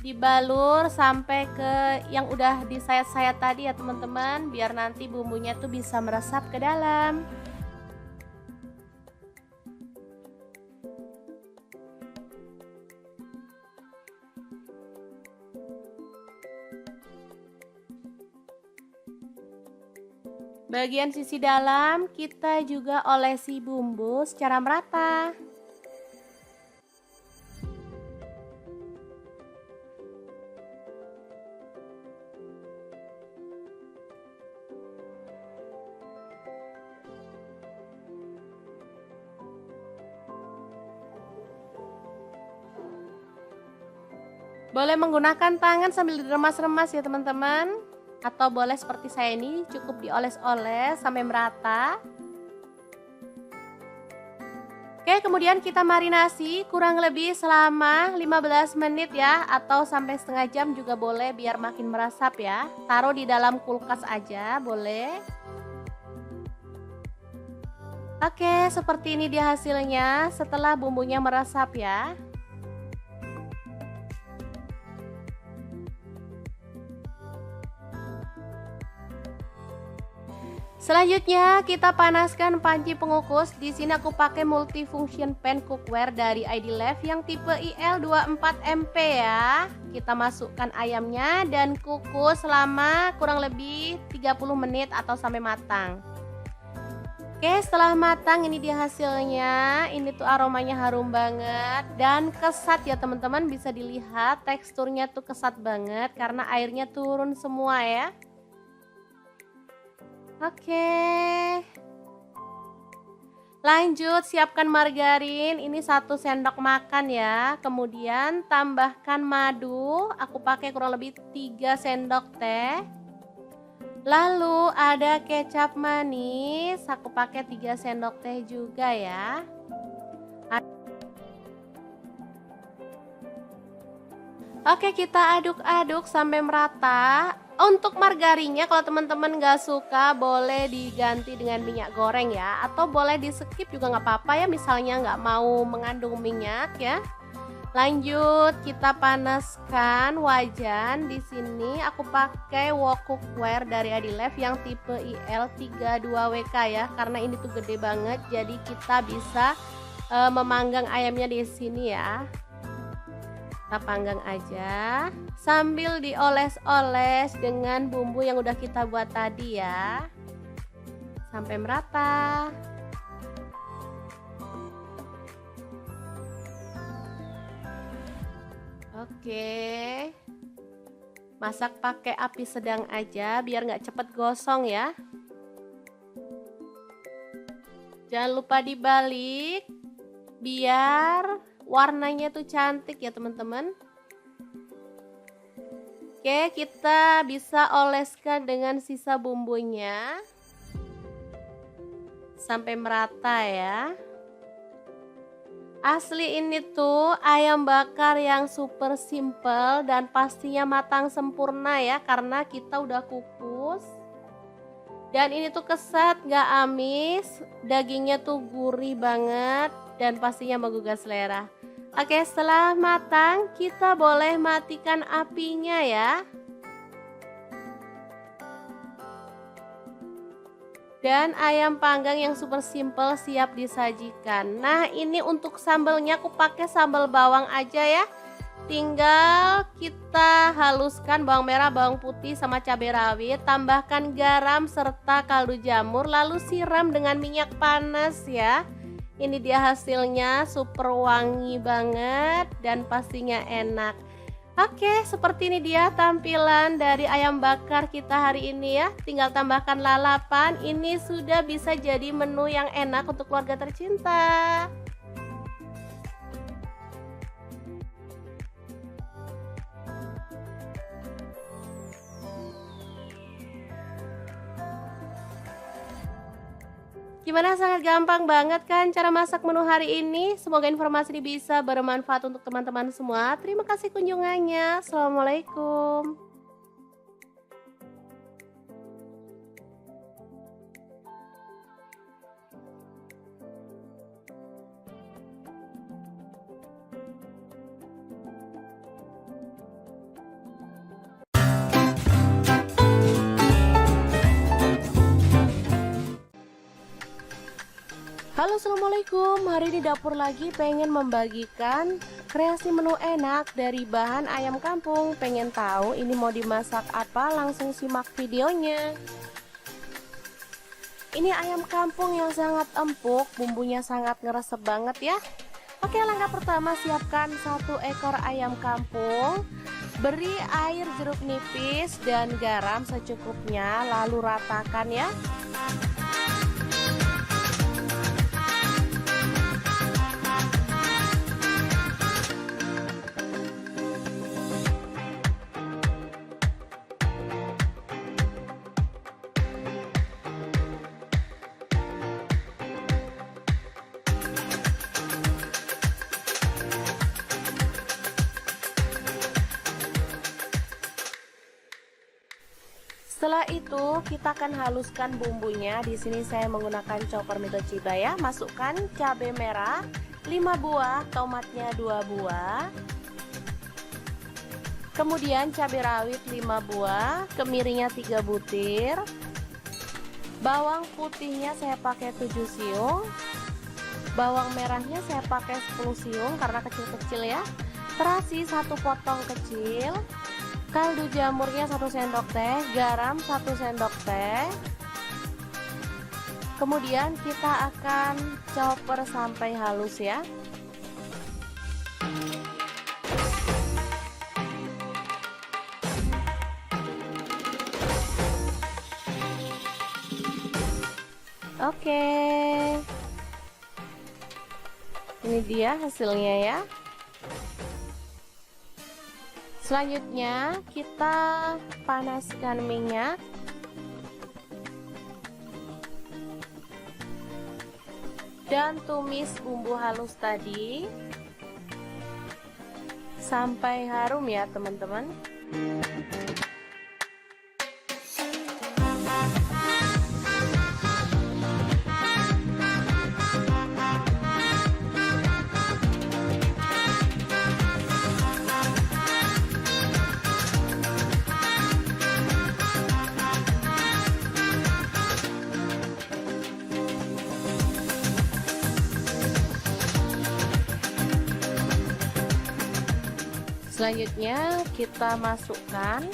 Dibalur sampai ke yang udah disayat-sayat tadi ya teman-teman, biar nanti bumbunya tuh bisa meresap ke dalam. Bagian sisi dalam kita juga olesi bumbu secara merata. Boleh menggunakan tangan sambil diremas-remas ya teman-teman. Atau boleh seperti saya ini, cukup dioles-oles sampai merata. Oke, kemudian kita marinasi kurang lebih selama 15 menit ya, atau sampai setengah jam juga boleh biar makin meresap ya. Taruh di dalam kulkas aja boleh. Oke, seperti ini dia hasilnya setelah bumbunya meresap ya. Selanjutnya kita panaskan panci pengukus. Di sini aku pakai multifunction pan cookware dari ID Life yang tipe IL24MP ya. Kita masukkan ayamnya dan kukus selama kurang lebih 30 menit atau sampai matang. Oke, setelah matang ini dia hasilnya. Ini tuh aromanya harum banget dan kesat ya teman-teman, bisa dilihat teksturnya tuh kesat banget karena airnya turun semua ya. Oke, lanjut siapkan margarin, ini 1 sendok makan ya. Kemudian tambahkan madu, aku pakai kurang lebih 3 sendok teh. Lalu ada kecap manis, aku pakai 3 sendok teh juga ya. Oke, kita aduk-aduk sampai merata. Untuk margarinnya kalau teman-teman gak suka boleh diganti dengan minyak goreng ya, atau boleh di skip juga nggak apa-apa ya, misalnya nggak mau mengandung minyak ya. Lanjut kita panaskan wajan. Di sini aku pakai wok cookware dari ID Life yang tipe IL32WK ya, karena ini tuh gede banget jadi kita bisa memanggang ayamnya di sini ya. Kita panggang aja sambil dioles-oles dengan bumbu yang udah kita buat tadi ya, sampai merata. Oke, masak pakai api sedang aja biar nggak cepet gosong ya. Jangan lupa dibalik biar warnanya tuh cantik ya teman-teman. Oke, kita bisa oleskan dengan sisa bumbunya sampai merata ya. Asli ini tuh ayam bakar yang super simple dan pastinya matang sempurna ya, karena kita udah kukus. Dan ini tuh kesat, gak amis, dagingnya tuh gurih banget dan pastinya menggugah selera. Oke, setelah matang kita boleh matikan apinya ya. Dan ayam panggang yang super simple siap disajikan. Nah, ini untuk sambalnya aku pakai sambal bawang aja ya. Tinggal kita haluskan bawang merah, bawang putih sama cabai rawit, tambahkan garam serta kaldu jamur, lalu siram dengan minyak panas ya. Ini dia hasilnya, super wangi banget dan pastinya enak. Oke, seperti ini dia tampilan dari ayam bakar kita hari ini ya. Tinggal tambahkan lalapan, ini sudah bisa jadi menu yang enak untuk keluarga tercinta. Gimana, sangat gampang banget kan cara masak menu hari ini? Semoga informasi ini bisa bermanfaat untuk teman-teman semua. Terima kasih kunjungannya. Assalamualaikum. Halo, assalamualaikum. Hari ini dapur lagi pengen membagikan kreasi menu enak dari bahan ayam kampung. Pengen tahu ini mau dimasak apa? Langsung simak videonya. Ini ayam kampung yang sangat empuk, bumbunya sangat ngeresep banget ya. Oke, langkah pertama siapkan 1 ekor ayam kampung. Beri air jeruk nipis dan garam secukupnya, lalu ratakan ya. Setelah itu kita akan haluskan bumbunya. Di sini saya menggunakan chopper Mitochiba ya. Masukkan cabai merah 5 buah, tomatnya 2 buah. Kemudian cabai rawit 5 buah, kemirinya 3 butir. Bawang putihnya saya pakai 7 siung. Bawang merahnya saya pakai 10 siung karena kecil-kecil ya. Terasi 1 potong kecil. Kaldu jamurnya 1 sendok teh, garam 1 sendok teh. Kemudian kita akan chopper sampai halus ya. Oke. Ini dia hasilnya ya. Selanjutnya kita panaskan minyak. Dan tumis bumbu halus tadi sampai harum ya teman-teman. Selanjutnya kita masukkan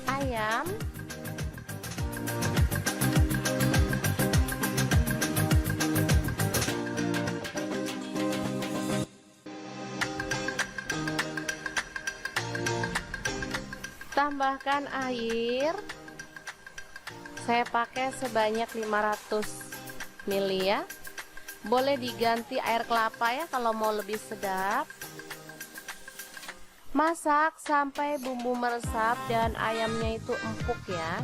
ayam, tambahkan air, saya pakai sebanyak 500 ml ya, boleh diganti air kelapa ya kalau mau lebih sedap. Masak sampai bumbu meresap dan ayamnya itu empuk ya.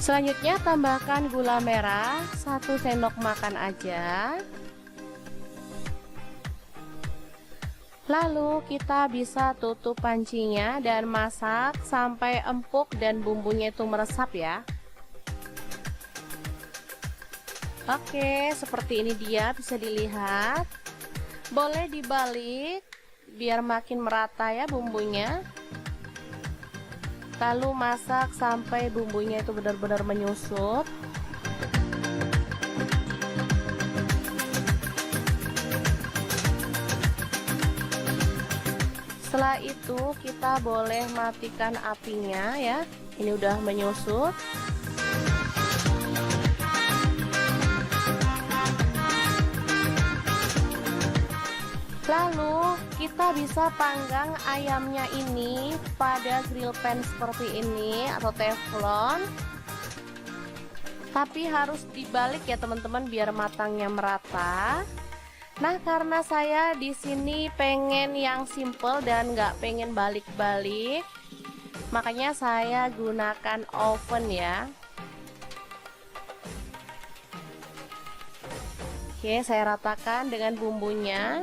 Selanjutnya tambahkan gula merah 1 sendok makan aja. Lalu kita bisa tutup pancinya dan masak sampai empuk dan bumbunya itu meresap ya. Oke, seperti ini dia bisa dilihat. Boleh dibalik biar makin merata ya bumbunya. Lalu masak sampai bumbunya itu benar-benar menyusut. Setelah itu kita boleh matikan apinya ya. Ini udah menyusut. Lalu kita bisa panggang ayamnya ini pada grill pan seperti ini atau teflon. Tapi harus dibalik ya teman-teman biar matangnya merata. Nah, karena saya di sini pengen yang simple dan nggak pengen balik-balik, makanya saya gunakan oven ya. Oke, saya ratakan dengan bumbunya.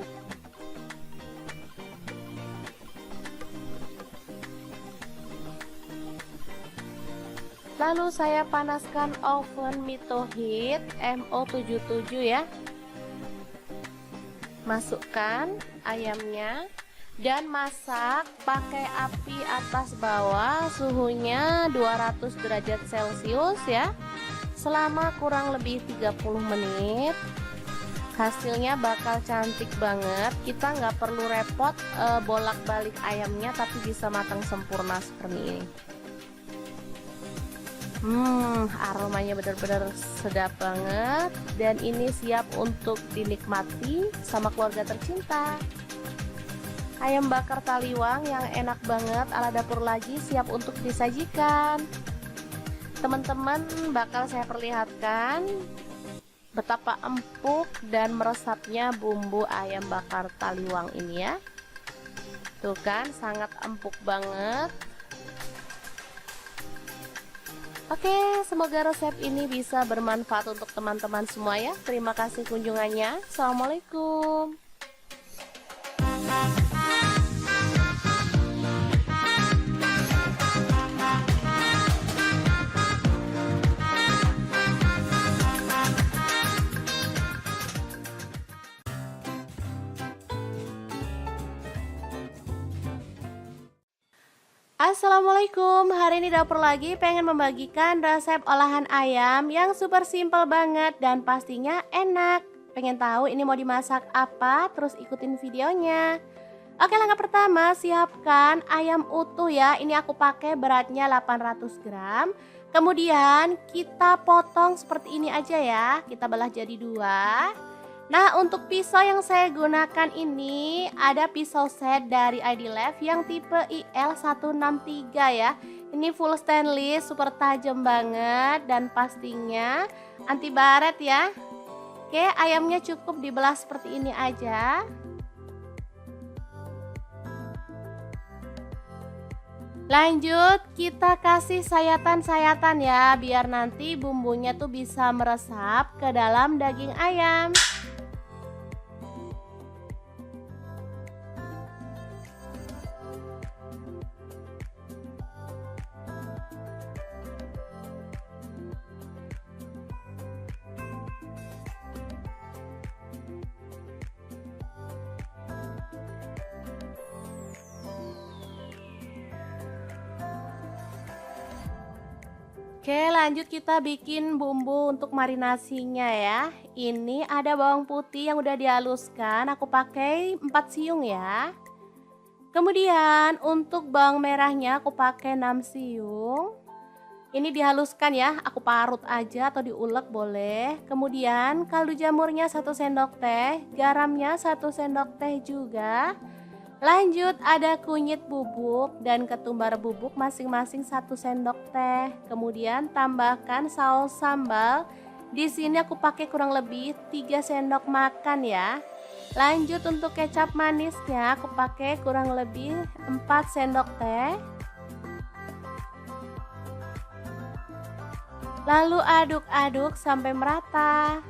Lalu saya panaskan oven Mito Heat MO77 ya. Masukkan ayamnya dan masak pakai api atas bawah, suhunya 200 derajat Celcius ya, selama kurang lebih 30 menit. Hasilnya bakal cantik banget. Kita nggak perlu repot bolak-balik ayamnya, tapi bisa matang sempurna seperti ini. Aromanya benar-benar sedap banget dan ini siap untuk dinikmati sama keluarga tercinta. Ayam bakar taliwang yang enak banget ala dapur lagi siap untuk disajikan. Teman-teman, bakal saya perlihatkan betapa empuk dan meresapnya bumbu ayam bakar taliwang ini ya. Tuh kan, sangat empuk banget. Oke, semoga resep ini bisa bermanfaat untuk teman-teman semua ya. Terima kasih kunjungannya. Assalamualaikum. Assalamualaikum, hari ini dapur lagi pengen membagikan resep olahan ayam yang super simple banget dan pastinya enak. Pengen tahu ini mau dimasak apa? Terus ikutin videonya. Oke, langkah pertama siapkan ayam utuh ya. Ini aku pakai beratnya 800 gram. Kemudian kita potong seperti ini aja ya. Kita belah jadi dua. Nah, untuk pisau yang saya gunakan ini ada pisau set dari ID Lab yang tipe IL163 ya. Ini full stainless, super tajam banget dan pastinya anti baret ya. Oke, ayamnya cukup dibelah seperti ini aja. Lanjut, kita kasih sayatan-sayatan ya, biar nanti bumbunya tuh bisa meresap ke dalam daging ayam. Oke, lanjut kita bikin bumbu untuk marinasinya ya. Ini ada bawang putih yang udah dihaluskan, aku pakai 4 siung ya. Kemudian untuk bawang merahnya aku pakai 6 siung. Ini dihaluskan ya, aku parut aja atau diulek boleh. Kemudian kaldu jamurnya 1 sendok teh, garamnya 1 sendok teh juga. Lanjut ada kunyit bubuk dan ketumbar bubuk masing-masing 1 sendok teh. Kemudian tambahkan saus sambal. Di sini aku pakai kurang lebih 3 sendok makan ya. Lanjut untuk kecap manisnya aku pakai kurang lebih 4 sendok teh. Lalu aduk-aduk sampai merata.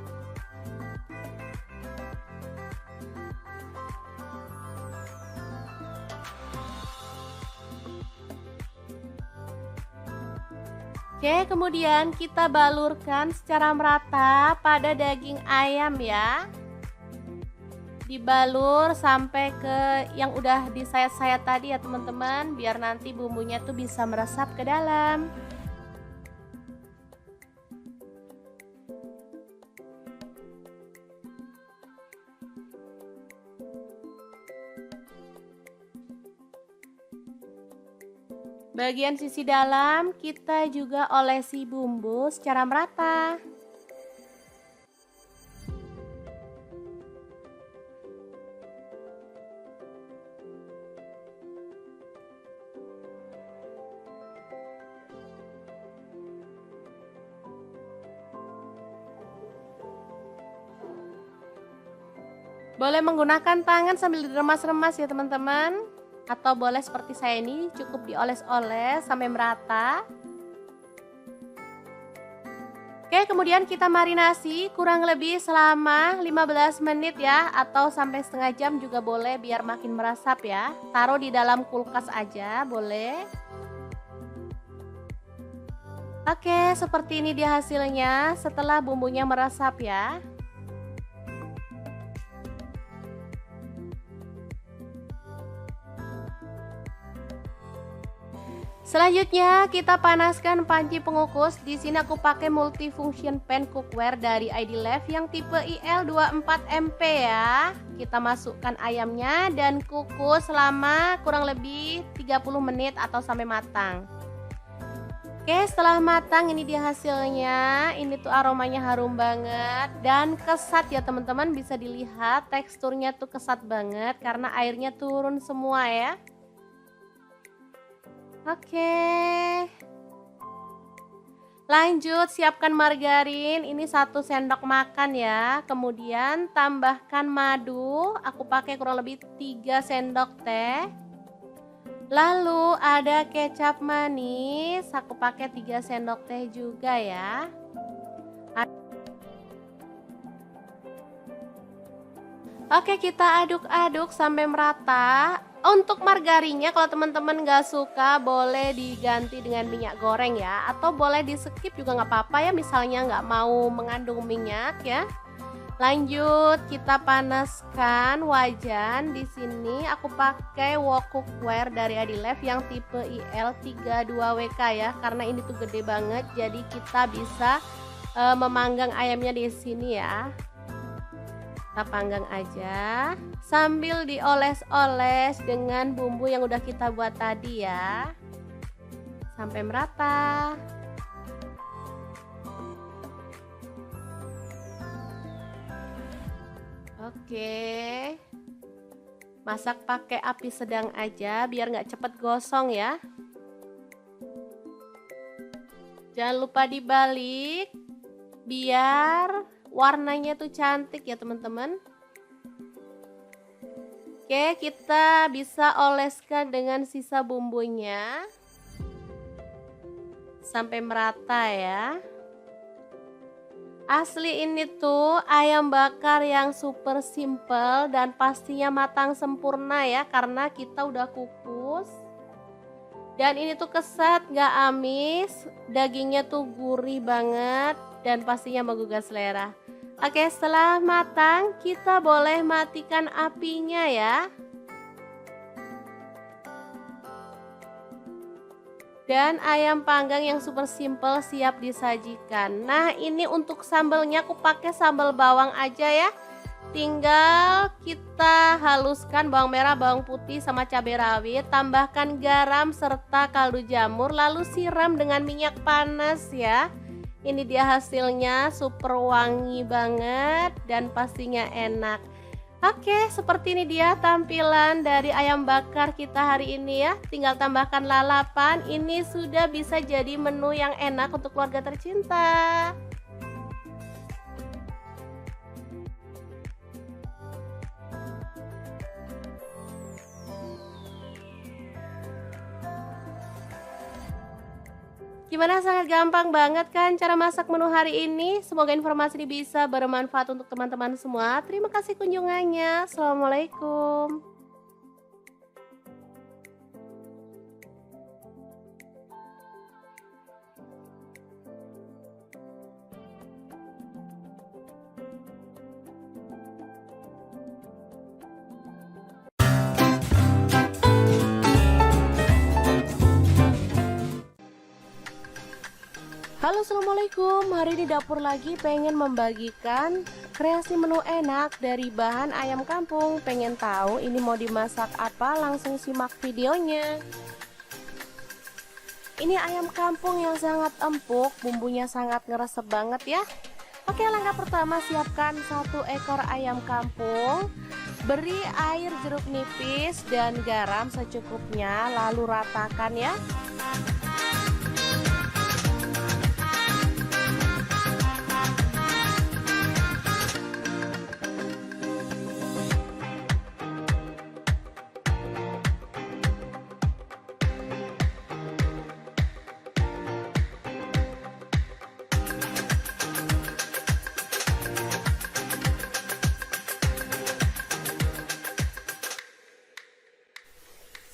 Oke, kemudian kita balurkan secara merata pada daging ayam ya. Dibalur sampai ke yang udah disayat-sayat tadi ya teman-teman, biar nanti bumbunya tuh bisa meresap ke dalam. Bagian sisi dalam kita juga olesi bumbu secara merata. Boleh menggunakan tangan sambil diremas-remas ya teman-teman. Atau boleh seperti saya ini cukup dioles-oles sampai merata. Oke, kemudian kita marinasi kurang lebih selama 15 menit ya, atau sampai setengah jam juga boleh biar makin meresap ya. Taruh di dalam kulkas aja boleh. Oke, seperti ini dia hasilnya setelah bumbunya meresap ya. Selanjutnya kita panaskan panci pengukus. Di sini aku pakai multifunction pan cookware dari ID Lab yang tipe IL24MP ya. Kita masukkan ayamnya dan kukus selama kurang lebih 30 menit atau sampai matang. Oke, setelah matang ini dia hasilnya. Ini tuh aromanya harum banget dan kesat ya teman-teman, bisa dilihat teksturnya tuh kesat banget karena airnya turun semua ya. Oke, lanjut siapkan margarin, ini 1 sendok makan ya. Kemudian tambahkan madu, aku pakai kurang lebih 3 sendok teh. Lalu ada kecap manis, aku pakai 3 sendok teh juga ya. Oke, kita aduk-aduk sampai merata. Untuk margarinnya kalau teman-teman nggak suka boleh diganti dengan minyak goreng ya, atau boleh di skip juga nggak apa-apa ya, misalnya nggak mau mengandung minyak ya. Lanjut kita panaskan wajan. Di sini aku pakai wok cookware dari Adilef yang tipe IL32WK ya, karena ini tuh gede banget jadi kita bisa memanggang ayamnya di sini ya. Kita panggang aja sambil dioles-oles dengan bumbu yang udah kita buat tadi ya, sampai merata. Oke, masak pakai api sedang aja biar nggak cepet gosong ya. Jangan lupa dibalik biar warnanya tuh cantik ya teman-teman. Oke, kita bisa oleskan dengan sisa bumbunya sampai merata ya. Asli ini tuh ayam bakar yang super simple dan pastinya matang sempurna ya, karena kita udah kukus. Dan ini tuh kesat gak amis, dagingnya tuh gurih banget dan pastinya menggugah selera. Oke, setelah matang kita boleh matikan apinya ya. Dan ayam panggang yang super simple siap disajikan. Nah, ini untuk sambalnya aku pakai sambal bawang aja ya. Tinggal kita haluskan bawang merah, bawang putih sama cabai rawit, tambahkan garam serta kaldu jamur, lalu siram dengan minyak panas ya. Ini dia hasilnya, super wangi banget dan pastinya enak. Oke, seperti ini dia tampilan dari ayam bakar kita hari ini ya. Tinggal tambahkan lalapan, ini sudah bisa jadi menu yang enak untuk keluarga tercinta. Gimana, sangat gampang banget kan cara masak menu hari ini? Semoga informasi ini bisa bermanfaat untuk teman-teman semua. Terima kasih kunjungannya. Assalamualaikum. Halo, assalamualaikum. Hari ini dapur lagi pengen membagikan kreasi menu enak dari bahan ayam kampung. Pengen tahu ini mau dimasak apa? Langsung simak videonya. Ini ayam kampung yang sangat empuk, bumbunya sangat ngeresep banget ya. Oke, langkah pertama siapkan 1 ekor ayam kampung. Beri air jeruk nipis dan garam secukupnya, lalu ratakan ya.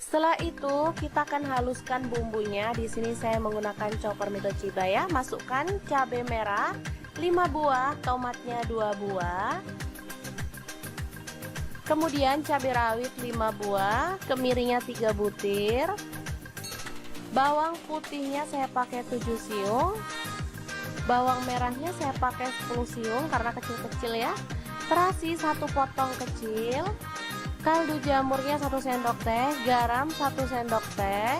Setelah itu kita akan haluskan bumbunya. Di sini saya menggunakan chopper Mitochiba ya. Masukkan cabai merah 5 buah, tomatnya 2 buah. Kemudian cabai rawit 5 buah, kemirinya 3 butir. Bawang putihnya saya pakai 7 siung. Bawang merahnya saya pakai 10 siung karena kecil-kecil ya. Terasi 1 potong kecil. Kaldu jamurnya 1 sendok teh, garam 1 sendok teh.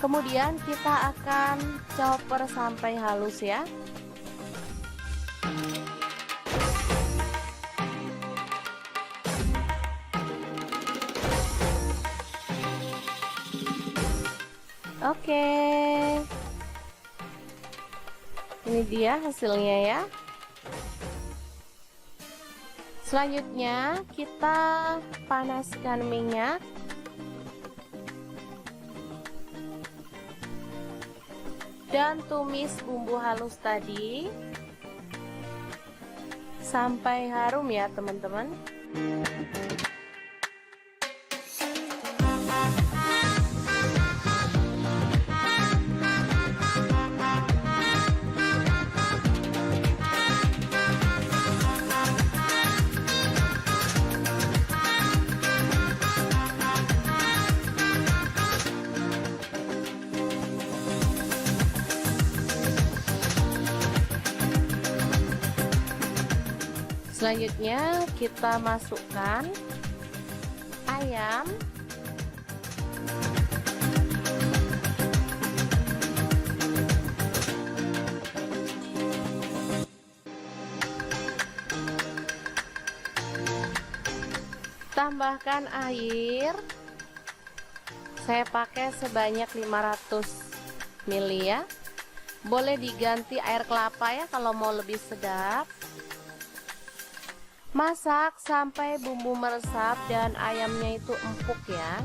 Kemudian kita akan chopper sampai halus ya. Oke. Ini dia hasilnya ya. Selanjutnya kita panaskan minyak. Dan tumis bumbu halus tadi sampai harum ya teman-teman. Selanjutnya kita masukkan ayam. Tambahkan air. Saya pakai sebanyak 500 ml ya. Boleh diganti air kelapa ya kalau mau lebih sedap. Masak sampai bumbu meresap dan ayamnya itu empuk ya.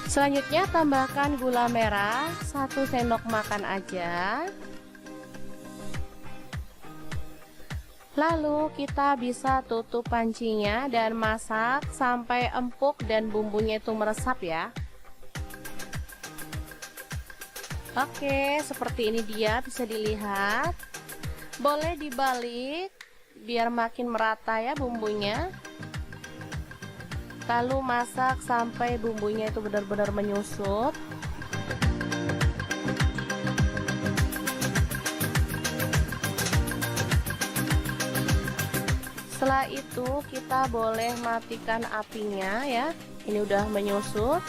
Selanjutnya tambahkan gula merah 1 sendok makan aja. Lalu kita bisa tutup pancinya dan masak sampai empuk dan bumbunya itu meresap ya. Oke, seperti ini dia, bisa dilihat. Boleh dibalik biar makin merata ya bumbunya. Lalu masak sampai bumbunya itu benar-benar menyusut. Setelah itu kita boleh matikan apinya ya. Ini udah menyusut.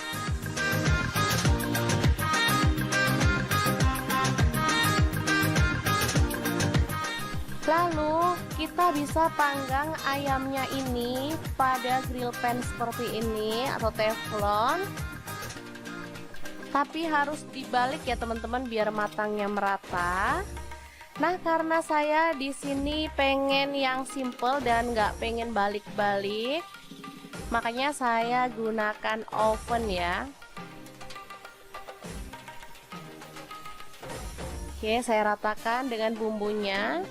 Lalu kita bisa panggang ayamnya ini pada grill pan seperti ini atau teflon. Tapi harus dibalik ya teman-teman biar matangnya merata. Nah, karena saya di sini pengen yang simple dan nggak pengen balik-balik, makanya saya gunakan oven ya. Oke, saya ratakan dengan bumbunya.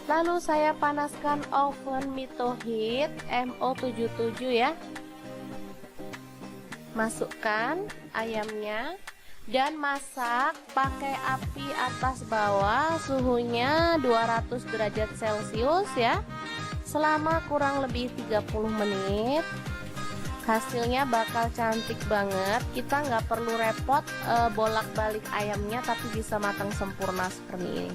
Lalu saya panaskan oven Mito Heat MO77 ya. Masukkan ayamnya dan masak pakai api atas bawah, suhunya 200 derajat Celcius ya, selama kurang lebih 30 menit. Hasilnya bakal cantik banget. Kita nggak perlu repot bolak-balik ayamnya, tapi bisa matang sempurna seperti ini.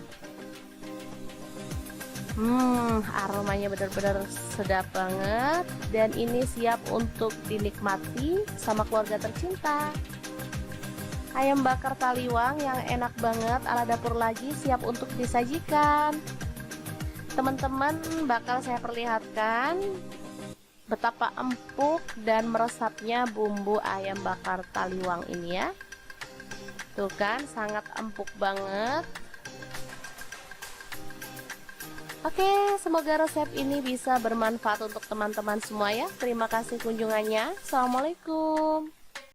Aromanya benar-benar sedap banget dan ini siap untuk dinikmati sama keluarga tercinta. Ayam bakar taliwang yang enak banget ala dapur lagi siap untuk disajikan. Teman-teman, bakal saya perlihatkan betapa empuk dan meresapnya bumbu ayam bakar taliwang ini ya. Tuh kan, sangat empuk banget. Oke, semoga resep ini bisa bermanfaat untuk teman-teman semua ya. Terima kasih kunjungannya. Assalamualaikum.